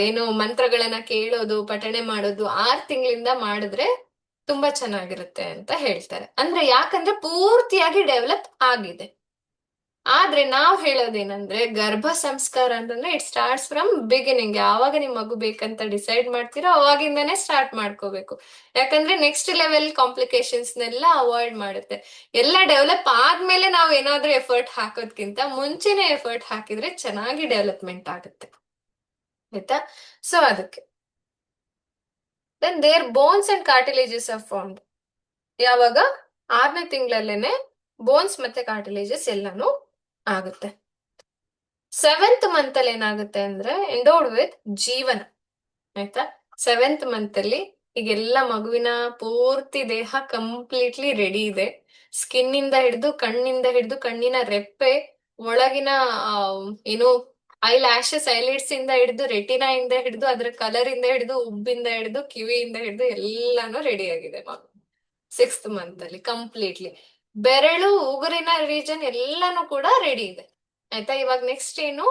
ಏನು ಮಂತ್ರಗಳನ್ನ ಕೇಳೋದು, ಪಠಣೆ ಮಾಡೋದು 6 ತಿಂಗಳಿಂದ ಮಾಡಿದ್ರೆ ತುಂಬಾ ಚೆನ್ನಾಗಿರುತ್ತೆ ಅಂತ ಹೇಳ್ತಾರೆ. ಅಂದ್ರೆ ಯಾಕಂದ್ರೆ ಪೂರ್ತಿಯಾಗಿ ಡೆವಲಪ್ ಆಗಿದೆ. ಆದ್ರೆ ನಾವ್ ಹೇಳೋದೇನಂದ್ರೆ ಗರ್ಭ ಸಂಸ್ಕಾರ ಅಂತಂದ್ರೆ ಇಟ್ ಸ್ಟಾರ್ಟ್ಸ್ ಫ್ರಮ್ ಬಿಗಿನಿಂಗ್. ಯಾವಾಗ ನಿಮ್ ಮಗು ಬೇಕಂತ ಡಿಸೈಡ್ ಮಾಡ್ತೀರೋ ಅವಾಗಿಂದಾನೇ ಸ್ಟಾರ್ಟ್ ಮಾಡ್ಕೋಬೇಕು. ಯಾಕಂದ್ರೆ ನೆಕ್ಸ್ಟ್ ಲೆವೆಲ್ ಕಾಂಪ್ಲಿಕೇಶನ್ಸ್ನೆಲ್ಲ ಅವಾಯ್ಡ್ ಮಾಡುತ್ತೆ. ಎಲ್ಲ ಡೆವಲಪ್ ಆದ್ಮೇಲೆ ನಾವ್ ಏನಾದ್ರೂ ಎಫರ್ಟ್ ಹಾಕೋದ್ಕಿಂತ ಮುಂಚೆನೆ ಎಫರ್ಟ್ ಹಾಕಿದ್ರೆ ಚೆನ್ನಾಗಿ ಡೆವಲಪ್ಮೆಂಟ್ ಆಗುತ್ತೆ. ಆಯ್ತಾ? ಸೊ ಅದಕ್ಕೆ then there bones and cartilages are formed. ಯಾವಾಗ 6ನೇ ತಿಂಗಳಲ್ಲೇನೆ ಬೋನ್ಸ್ ಮತ್ತೆ ಕಾರ್ಟಿಲೇಜಸ್ ಎಲ್ಲಾನು ಆಗುತ್ತೆ. 7th ಮಂತ್ ಅಲ್ಲಿ ಏನಾಗುತ್ತೆ ಅಂದ್ರೆ ಎಂಡೋಡ್ ವಿತ್ ಜೀವನ. ಆಯ್ತಾ? 7th ಮಂತ್ ಅಲ್ಲಿ ಈಗೆಲ್ಲ ಮಗುವಿನ ಪೂರ್ತಿ ದೇಹ ಕಂಪ್ಲೀಟ್ಲಿ ರೆಡಿ ಇದೆ. ಸ್ಕಿನ್ ಇಂದ ಹಿಡಿದು ಕಣ್ಣಿನ ರೆಪ್ಪೆ, ಒಳಗಿನ ಆ, ಏನು ಐ ಲ್ಯಾಶಸ್, ಐಲಿಡ್ಸ್ ಇಂದ ಹಿಡಿದು, ರೆಟಿನಾ ಇಂದ ಹಿಡಿದು, ಅದ್ರ ಕಲರ್ ಇಂದ ಹಿಡಿದು, ಉಬ್ಬಿಂದ ಹಿಡಿದು, ಕಿವಿಯಿಂದ ಹಿಡಿದು ಎಲ್ಲಾನು ರೆಡಿ ಆಗಿದೆ ಮಗು 6th ಮಂತ್ ಅಲ್ಲಿ ಕಂಪ್ಲೀಟ್ಲಿ. ಬೆರಳು, ಉಗುರಿನ ರೀಜನ್ ಎಲ್ಲಾನು ಕೂಡ ರೆಡಿ ಇದೆ. ಆಯ್ತಾ? ಇವಾಗ ನೆಕ್ಸ್ಟ್ ಏನು,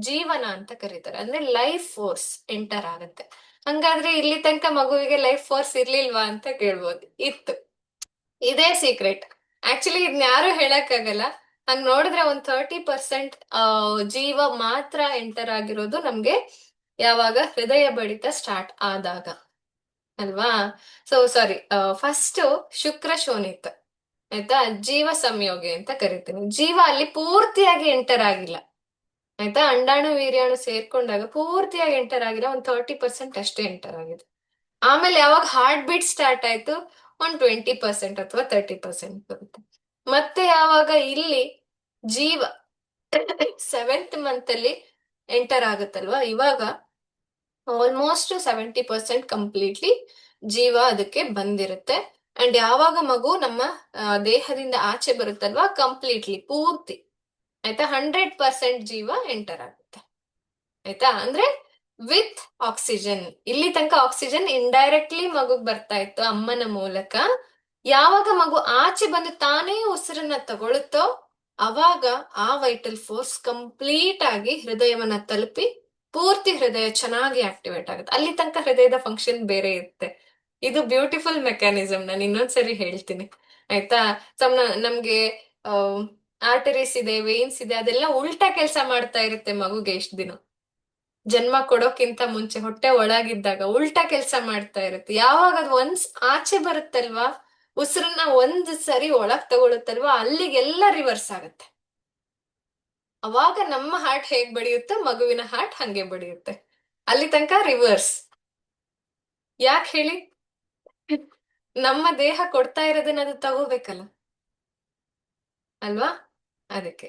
ಜೀವನ ಅಂತ ಕರೀತಾರೆ. ಅಂದ್ರೆ ಲೈಫ್ ಫೋರ್ಸ್ ಎಂಟರ್ ಆಗುತ್ತೆ. ಹಂಗಾದ್ರೆ ಇಲ್ಲಿ ತನಕ ಮಗುವಿಗೆ ಲೈಫ್ ಫೋರ್ಸ್ ಇರ್ಲಿಲ್ವಾ ಅಂತ ಕೇಳ್ಬೋದು. ಇತ್ತು. ಇದೇ ಸೀಕ್ರೆಟ್. ಆಕ್ಚುಲಿ ಇದನ್ನ ಯಾರು ಹೇಳಕ್ಕಾಗಲ್ಲ. ಹಂಗ್ ನೋಡಿದ್ರೆ ಒಂದ್ 30% ಜೀವ ಮಾತ್ರ ಎಂಟರ್ ಆಗಿರೋದು ನಮ್ಗೆ ಯಾವಾಗ ಹೃದಯ ಬಡಿತ ಸ್ಟಾರ್ಟ್ ಆದಾಗ ಅಲ್ವಾ? ಸೊ ಸಾರಿ, ಫಸ್ಟ್ ಶುಕ್ರ ಶೋಣಿತ. ಆಯ್ತಾ? ಜೀವ ಸಂಯೋಗಿ ಅಂತ ಕರಿತೀನಿ. ಜೀವ ಅಲ್ಲಿ ಪೂರ್ತಿಯಾಗಿ ಎಂಟರ್ ಆಗಿಲ್ಲ. ಆಯ್ತಾ? ಅಂಡಾಣು ವೀರ್ಯಾಣು ಸೇರ್ಕೊಂಡಾಗ ಪೂರ್ತಿಯಾಗಿ ಎಂಟರ್ ಆಗಿಲ್ಲ, ಒಂದ್ 30% ಅಷ್ಟೇ ಎಂಟರ್ ಆಗಿದೆ. ಆಮೇಲೆ ಯಾವಾಗ ಹಾರ್ಟ್ ಬೀಟ್ ಸ್ಟಾರ್ಟ್ ಆಯ್ತು, ಒಂದ್ 20% ಅಥವಾ 30% ಬರುತ್ತೆ. ಮತ್ತೆ ಯಾವಾಗ ಇಲ್ಲಿ ಜೀವ 7th ಮಂತ್ ಅಲ್ಲಿ ಎಂಟರ್ ಆಗುತ್ತಲ್ವಾ, ಇವಾಗ ಆಲ್ಮೋಸ್ಟ್ 70% ಕಂಪ್ಲೀಟ್ಲಿ ಜೀವ ಅದಕ್ಕೆ ಬಂದಿರುತ್ತೆ. ಅಂಡ್ ಯಾವಾಗ ಮಗು ನಮ್ಮ ದೇಹದಿಂದ ಆಚೆ ಬರುತ್ತಲ್ವಾ, ಕಂಪ್ಲೀಟ್ಲಿ ಪೂರ್ತಿ, ಆಯ್ತಾ, 100% ಜೀವ ಎಂಟರ್ ಆಗುತ್ತೆ. ಆಯ್ತಾ? ಅಂದ್ರೆ ವಿತ್ ಆಕ್ಸಿಜನ್. ಇಲ್ಲಿ ತನಕ ಆಕ್ಸಿಜನ್ ಇಂಡೈರೆಕ್ಟ್ಲಿ ಮಗುಗ್ ಬರ್ತಾ ಇತ್ತು ಅಮ್ಮನ ಮೂಲಕ. ಯಾವಾಗ ಮಗು ಆಚೆ ಬಂದು ತಾನೇ ಉಸಿರನ್ನ ತಗೊಳುತ್ತೋ ಅವಾಗ ಆ ವೈಟಲ್ ಫೋರ್ಸ್ ಕಂಪ್ಲೀಟ್ ಆಗಿ ಹೃದಯವನ್ನ ತಲುಪಿ ಪೂರ್ತಿ ಹೃದಯ ಚೆನ್ನಾಗಿ ಆಕ್ಟಿವೇಟ್ ಆಗುತ್ತೆ. ಅಲ್ಲಿ ತನಕ ಹೃದಯದ ಫಂಕ್ಷನ್ ಬೇರೆ ಇರುತ್ತೆ. ಇದು ಬ್ಯೂಟಿಫುಲ್ ಮೆಕ್ಯಾನಿಸಮ್. ನಾನು ಇನ್ನೊಂದ್ಸರಿ ಹೇಳ್ತೀನಿ. ಆಯ್ತಾ? ನಮ್ಗೆ ಆರ್ಟರೀಸ್ ಇದೆ, ವೇನ್ಸ್ ಇದೆ, ಅದೆಲ್ಲ ಉಲ್ಟಾ ಕೆಲಸ ಮಾಡ್ತಾ ಇರುತ್ತೆ ಮಗುಗೆ ಇಷ್ಟ ದಿನ. ಜನ್ಮ ಕೊಡೋಕ್ಕಿಂತ ಮುಂಚೆ ಹೊಟ್ಟೆ ಒಳಗಿದ್ದಾಗ ಉಲ್ಟಾ ಕೆಲಸ ಮಾಡ್ತಾ ಇರುತ್ತೆ. ಯಾವಾಗ ಅದು ಒಂದ್ ಆಚೆ ಬರುತ್ತಲ್ವಾ, ಉಸಿರನ್ನ ಒಂದ್ ಸರಿ ಒಳಗ್ ತಗೊಳುತ್ತಲ್ವಾ, ಅಲ್ಲಿಗೆಲ್ಲ ರಿವರ್ಸ್ ಆಗುತ್ತೆ. ಅವಾಗ ನಮ್ಮ ಹಾರ್ಟ್ ಹೇಗ್ ಬಡಿಯುತ್ತೋ ಮಗುವಿನ ಹಾರ್ಟ್ ಹಂಗೆ ಬಡಿಯುತ್ತೆ. ಅಲ್ಲಿ ತನಕ ರಿವರ್ಸ್. ಯಾಕೆ ಹೇಳಿ? ನಮ್ಮ ದೇಹ ಕೊಡ್ತಾ ಇರೋದನ್ನ ಅದು ತಗೋಬೇಕಲ್ಲ, ಅಲ್ವಾ? ಅದಕ್ಕೆ.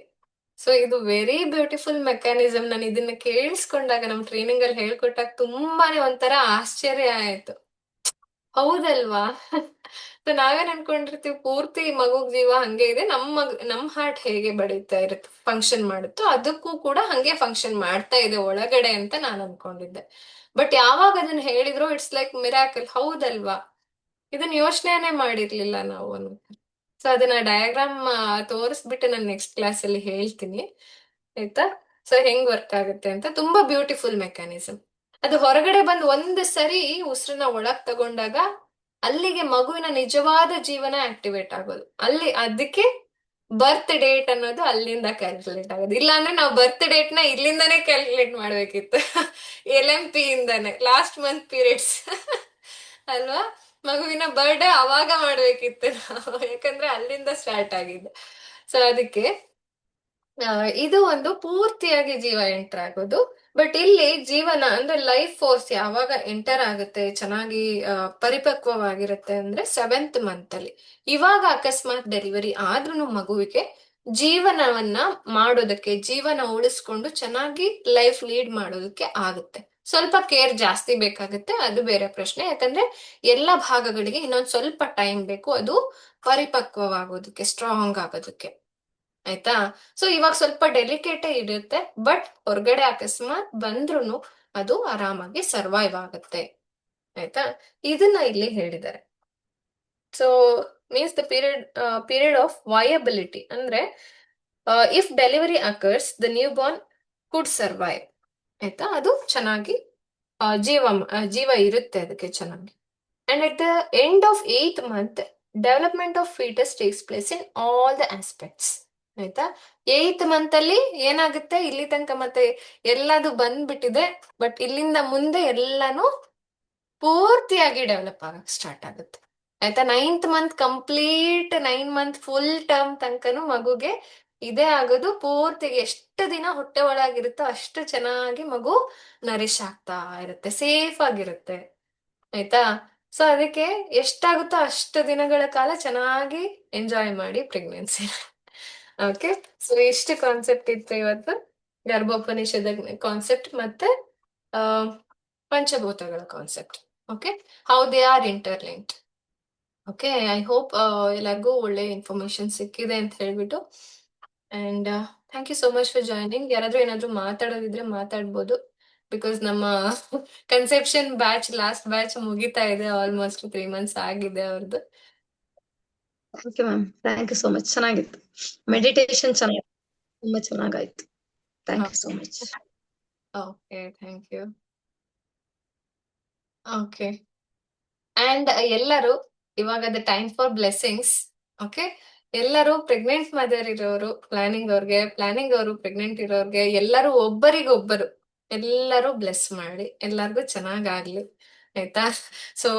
ಸೊ ಇದು ವೆರಿ ಬ್ಯೂಟಿಫುಲ್ ಮೆಕ್ಯಾನಿಸಮ್. ನಾನು ಇದನ್ನ ಕೇಳಿಸ್ಕೊಂಡಾಗ ನಮ್ ಟ್ರೈನಿಂಗ್ ಅಲ್ಲಿ ಹೇಳ್ಕೊಟ್ಟಾಗ ತುಂಬಾನೇ ಒಂಥರ ಆಶ್ಚರ್ಯ ಆಯ್ತು. ಹೌದಲ್ವಾ? ಸೊ ನಾವೇನ್ ಅನ್ಕೊಂಡಿರ್ತೀವಿ, ಪೂರ್ತಿ ಮಗುಗ್ ಜೀವ ಹಂಗೆ ಇದೆ, ನಮ್ ಹಾರ್ಟ್ ಹೇಗೆ ಬಡಿತಾ ಇರುತ್ತೆ, ಫಂಕ್ಷನ್ ಮಾಡುತ್ತೋ ಅದಕ್ಕೂ ಕೂಡ ಹಂಗೆ ಫಂಕ್ಷನ್ ಮಾಡ್ತಾ ಇದೆ ಒಳಗಡೆ ಅಂತ ನಾನು ಅನ್ಕೊಂಡಿದ್ದೆ. ಬಟ್ ಯಾವಾಗ ಅದನ್ನ ಹೇಳಿದ್ರು ಇಟ್ಸ್ ಲೈಕ್ ಮಿರಾಕಲ್. ಹೌದಲ್ವಾ? ಇದನ್ನ ಯೋಚನೆನೇ ಮಾಡಿರ್ಲಿಲ್ಲ ನಾವು ಅಂತ. ಸೊ ಅದನ್ನ ಡಯಾಗ್ರಾಮ್ ತೋರಿಸ್ಬಿಟ್ಟು ನಾನು ನೆಕ್ಸ್ಟ್ ಕ್ಲಾಸ್ ಅಲ್ಲಿ ಹೇಳ್ತೀನಿ. ಆಯ್ತಾ? ಸೊ ಹೆಂಗ್ ವರ್ಕ್ ಆಗುತ್ತೆ ಅಂತ. ತುಂಬಾ ಬ್ಯೂಟಿಫುಲ್ ಮೆಕ್ಯಾನಿಸಮ್. ಅದು ಹೊರಗಡೆ ಬಂದು ಒಂದು ಸರಿ ಉಸಿರನ್ನ ಒಳಗ್ ತಗೊಂಡಾಗ ಅಲ್ಲಿಗೆ ಮಗುವಿನ ನಿಜವಾದ ಜೀವನ ಆಕ್ಟಿವೇಟ್ ಆಗೋದು. ಅದಕ್ಕೆ ಬರ್ತ್ ಡೇಟ್ ಅನ್ನೋದು ಅಲ್ಲಿಂದ ಕ್ಯಾಲ್ಕುಲೇಟ್ ಆಗೋದು. ಇಲ್ಲ ಅಂದ್ರೆ ನಾವು ಬರ್ತ್ ಡೇಟ್ ನ ಇಲ್ಲಿಂದಾನೇ ಕ್ಯಾಲ್ಕುಲೇಟ್ ಮಾಡ್ಬೇಕಿತ್ತು. LMP ಇಂದಾನೆ, ಲಾಸ್ಟ್ ಮಂತ್ ಪೀರಿಯಡ್ಸ್ ಅಲ್ವಾ? ಮಗುವಿನ ಬರ್ಡೇ ಅವಾಗ ಮಾಡ್ಬೇಕಿತ್ತು ನಾವು, ಯಾಕಂದ್ರೆ ಅಲ್ಲಿಂದ ಸ್ಟಾರ್ಟ್ ಆಗಿದೆ. ಸೊ ಅದಕ್ಕೆ ಇದು ಒಂದು ಪೂರ್ತಿಯಾಗಿ ಜೀವ ಎಂಟರ್ ಆಗೋದು. ಬಟ್ ಇಲ್ಲಿ ಜೀವನ ಅಂದ್ರೆ ಲೈಫ್ ಫೋರ್ಸ್ ಯಾವಾಗ ಎಂಟರ್ ಆಗುತ್ತೆ, ಚೆನ್ನಾಗಿ ಪರಿಪಕ್ವವಾಗಿರುತ್ತೆ ಅಂದ್ರೆ 7th ಮಂತ್ ಅಲ್ಲಿ. ಇವಾಗ ಅಕಸ್ಮಾತ್ ಡೆಲಿವರಿ ಆದ್ರೂ ಮಗುವಿಗೆ ಜೀವನವನ್ನ ಮಾಡೋದಕ್ಕೆ, ಜೀವನ ಉಳಿಸ್ಕೊಂಡು ಚೆನ್ನಾಗಿ ಲೈಫ್ ಲೀಡ್ ಮಾಡೋದಕ್ಕೆ ಆಗುತ್ತೆ. ಸ್ವಲ್ಪ ಕೇರ್ ಜಾಸ್ತಿ ಬೇಕಾಗುತ್ತೆ, ಅದು ಬೇರೆ ಪ್ರಶ್ನೆ. ಯಾಕಂದ್ರೆ ಎಲ್ಲ ಭಾಗಗಳಿಗೆ ಇನ್ನೊಂದ್ ಸ್ವಲ್ಪ ಟೈಮ್ ಬೇಕು ಅದು ಪರಿಪಕ್ವವಾಗೋದಕ್ಕೆ, ಸ್ಟ್ರಾಂಗ್ ಆಗೋದಕ್ಕೆ. ಆಯ್ತಾ? ಸೊ ಇವಾಗ ಸ್ವಲ್ಪ ಡೆಲಿಕೇಟೇ ಇರುತ್ತೆ, ಬಟ್ ಹೊರಗಡೆ ಅಕಸ್ಮಾತ್ ಬಂದ್ರೂ ಅದು ಆರಾಮಾಗಿ ಸರ್ವೈವ್ ಆಗುತ್ತೆ. ಆಯ್ತಾ? ಇದನ್ನ ಇಲ್ಲಿ ಹೇಳಿದ್ದಾರೆ. So means the period of viability ಅಂದ್ರೆ if delivery occurs the newborn could survive. ಆಯ್ತಾ? ಅದು ಚೆನ್ನಾಗಿ ಜೀವ ಇರುತ್ತೆ ಅದಕ್ಕೆ ಚೆನ್ನಾಗಿ. And at the end of 8th month development of foetus takes place in all the aspects. ಆಯ್ತಾ. 8th ಮಂತ್ ಅಲ್ಲಿ ಏನಾಗುತ್ತೆ, ಇಲ್ಲಿ ತನಕ ಮತ್ತೆ ಎಲ್ಲದು ಬಂದ್ಬಿಟ್ಟಿದೆ. ಬಟ್ ಇಲ್ಲಿಂದ ಮುಂದೆ ಎಲ್ಲಾನು ಪೂರ್ತಿಯಾಗಿ ಡೆವಲಪ್ ಆಗಕ್ ಸ್ಟಾರ್ಟ್ ಆಗುತ್ತೆ. ಆಯ್ತಾ. 9th month complete 9 month full term ತನಕನು ಮಗುಗೆ ಇದೇ ಆಗೋದು. ಪೂರ್ತಿಗೆ ಎಷ್ಟು ದಿನ ಹೊಟ್ಟೆ ಒಳಗಿರುತ್ತೋ ಅಷ್ಟು ಚೆನ್ನಾಗಿ ಮಗು ನರಿಶ್ ಆಗ್ತಾ ಇರುತ್ತೆ, ಸೇಫ್ ಆಗಿರುತ್ತೆ. ಆಯ್ತಾ. ಸೊ ಅದಕ್ಕೆ ಎಷ್ಟಾಗುತ್ತೋ ಅಷ್ಟು ದಿನಗಳ ಕಾಲ ಚೆನ್ನಾಗಿ ಎಂಜಾಯ್ ಮಾಡಿ ಪ್ರೆಗ್ನೆನ್ಸಿ. ಓಕೆ. ಸೊ ಇಷ್ಟು ಕಾನ್ಸೆಪ್ಟ್ ಇತ್ತು ಇವತ್ತು. ಗರ್ಭೋಪನಿಷದ ಕಾನ್ಸೆಪ್ಟ್ ಮತ್ತೆ ಆ ಪಂಚಭೂತಗಳ concept. Okay. How they are interlinked. Okay. I hope ಎಲ್ಲರಿಗೂ ಒಳ್ಳೆ ಇನ್ಫಾರ್ಮೇಶನ್ ಸಿಕ್ಕಿದೆ ಅಂತ ಹೇಳ್ಬಿಟ್ಟು. And thank you so much for joining. ಯಾರಾದ್ರೂ ಏನಾದ್ರೂ ಮಾತಾಡೋದಿದ್ರೆ ಮಾತಾಡ್ಬೋದು. ಬಿಕಾಸ್ ನಮ್ಮ ಕನ್ಸೆಪ್ಷನ್ ಬ್ಯಾಚ್ ಲಾಸ್ಟ್ ಬ್ಯಾಚ್ ಮುಗಿತಾ ಇದೆ. ಆಲ್ಮೋಸ್ಟ್ 3 months ಆಗಿದೆ ಅವ್ರದ್ದು.
Thank you ma'am, thank you so much. ಚೆನ್ನಾಗಿತ್ತು ಮೆಡಿಟೇಷನ್, ಚೆನ್ನಾಗಿತ್ತು, ತುಂಬಾ ಚೆನ್ನಾಗಾಯ್ತು. Thank you so much.
Okay, thank you. Okay. And ಎಲ್ಲರೂ ಇವಾಗ the time for blessings. Okay. ಎಲ್ಲರೂ ಪ್ರೆಗ್ನೆಂಟ್ ಮದರ್ ಇರೋರು, ಪ್ಲಾನಿಂಗ್ ಅವರು ಪ್ರೆಗ್ನೆಂಟ್ ಇರೋರ್ಗೆ ಎಲ್ಲರೂ ಒಬ್ಬರಿಗೊಬ್ಬರು ಎಲ್ಲರೂ ಬ್ಲೆಸ್ ಮಾಡಿ ಎಲ್ಲರಿಗೂ ಚೆನ್ನಾಗಾಗ್ಲಿ. ಆಯ್ತಾ. ಸೊ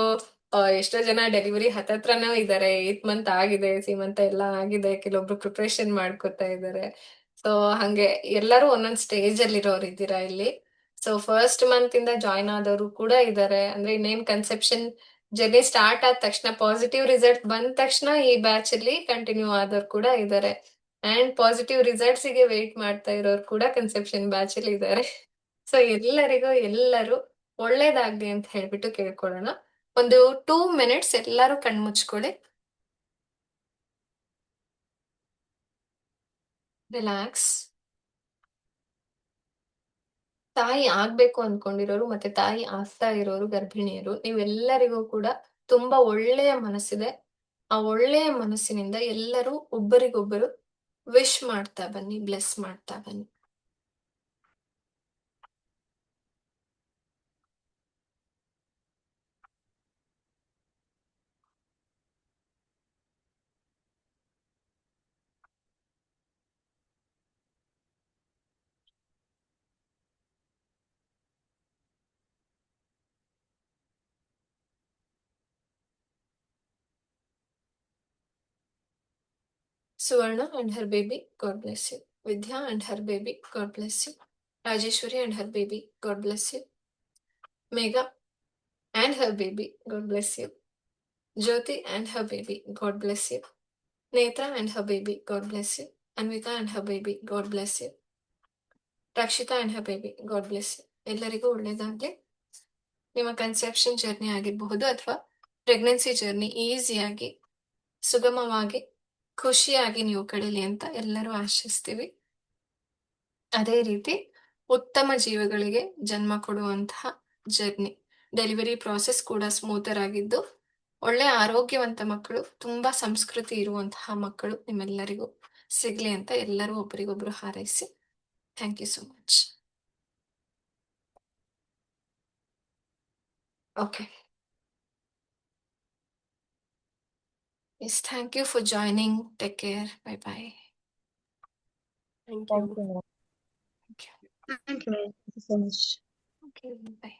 ಎಷ್ಟೋ ಜನ ಡೆಲಿವರಿ ಹತ್ತತ್ರನೂ ಇದ್ದಾರೆ. 8th ಮಂತ್ ಆಗಿದೆ, ಸೀಮಂತ ಎಲ್ಲ ಆಗಿದೆ, ಕೆಲವೊಬ್ರು ಪ್ರಿಪ್ರೇಷನ್ ಮಾಡ್ಕೊತಾ ಇದ್ದಾರೆ. ಸೊ ಹಂಗೆ ಎಲ್ಲರೂ ಒಂದೊಂದ್ ಸ್ಟೇಜ್ ಅಲ್ಲಿ ಇರೋರು ಇದ್ದೀರಾ ಇಲ್ಲಿ. ಸೊ ಫಸ್ಟ್ ಮಂತ್ ಇಂದ ಜಾಯ್ನ್ ಆದವರು ಕೂಡ ಇದ್ದಾರೆ. ಅಂದ್ರೆ ಇನ್ನೇನ್ ಕನ್ಸೆಪ್ಷನ್ ಜರ್ನಿ ಸ್ಟಾರ್ಟ್ ಆದ ತಕ್ಷಣ, ಪಾಸಿಟಿವ್ ರಿಸಲ್ಟ್ ಬಂದ ತಕ್ಷಣ ಈ ಬ್ಯಾಚ್ ಅಲ್ಲಿ ಕಂಟಿನ್ಯೂ ಆದವ್ರು ಕೂಡ ಇದ್ದಾರೆ. ಅಂಡ್ ಪಾಸಿಟಿವ್ ರಿಸಲ್ಟ್ಸ್ ಗೆ ವೇಟ್ ಮಾಡ್ತಾ ಇರೋರು ಕೂಡ ಕನ್ಸೆಪ್ಷನ್ ಬ್ಯಾಚ್ ಅಲ್ಲಿ ಇದ್ದಾರೆ. ಸೊ ಎಲ್ಲರಿಗೂ ಎಲ್ಲರೂ ಒಳ್ಳೇದಾಗ್ಲಿ ಅಂತ ಹೇಳ್ಬಿಟ್ಟು ಕೇಳ್ಕೊಳ್ಳೋಣ. ಒಂದು 2 minutes ಎಲ್ಲರೂ ಕಣ್ಮುಚ್ಕೊಳ್ಳಿ. ರಿಲ್ಯಾಕ್ಸ್. ತಾಯಿ ಆಗ್ಬೇಕು ಅನ್ಕೊಂಡಿರೋರು ಮತ್ತೆ ತಾಯಿ ಆಗ್ತಾ ಇರೋರು, ಗರ್ಭಿಣಿಯರು, ನೀವೆಲ್ಲರಿಗೂ ಕೂಡ ತುಂಬಾ ಒಳ್ಳೆಯ ಮನಸ್ಸಿದೆ. ಆ ಒಳ್ಳೆಯ ಮನಸ್ಸಿನಿಂದ ಎಲ್ಲರೂ ಒಬ್ಬರಿಗೊಬ್ಬರು ವಿಶ್ ಮಾಡ್ತಾ ಬನ್ನಿ, ಬ್ಲೆಸ್ ಮಾಡ್ತಾ ಬನ್ನಿ. Suvarna and her baby, God bless you. Vidya and her baby, God bless you. Rajeshwari and her baby, God bless you. Megha and her baby, God bless you. Jyoti and her baby, God bless you. Netra and her baby, God bless you. Anvika and her baby, God bless you. Rakshita and her baby, God bless you. ಎಲ್ಲರಿಗೂ ಒಳ್ಳೇದಾಗ್ಲಿ. ನಿಮ್ಮ ಕನ್ಸೆಪ್ಷನ್ ಜರ್ನಿ ಆಗಿರಬಹುದು ಅಥವಾ ಪ್ರೆಗ್ನೆನ್ಸಿ ಜರ್ನಿ ಈಸಿಯಾಗಿ, ಸುಗಮವಾಗಿ, ಖುಷಿಯಾಗಿ ನೀವು ಕಳೀಲಿ ಅಂತ ಎಲ್ಲರೂ ಆಶಿಸ್ತೀವಿ. ಅದೇ ರೀತಿ ಉತ್ತಮ ಜೀವಗಳಿಗೆ ಜನ್ಮ ಕೊಡುವಂತಹ ಜರ್ನಿ, ಡೆಲಿವರಿ ಪ್ರಾಸೆಸ್ ಕೂಡ ಸ್ಮೂತರ್ ಆಗಿದ್ದು, ಒಳ್ಳೆ ಆರೋಗ್ಯವಂತ ಮಕ್ಕಳು, ತುಂಬಾ ಸಂಸ್ಕೃತಿ ಇರುವಂತಹ ಮಕ್ಕಳು ನಿಮ್ಮೆಲ್ಲರಿಗೂ ಸಿಗ್ಲಿ ಅಂತ ಎಲ್ಲರೂ ಒಬ್ಬರಿಗೊಬ್ರು ಹಾರೈಸಿ. Thank you so much. Okay. Yes, thank you for joining. Take care. Bye bye.
Thank
thank
you.
You ma'am.
Thank you.
Thank you ma'am, thank you so much.
Okay, bye.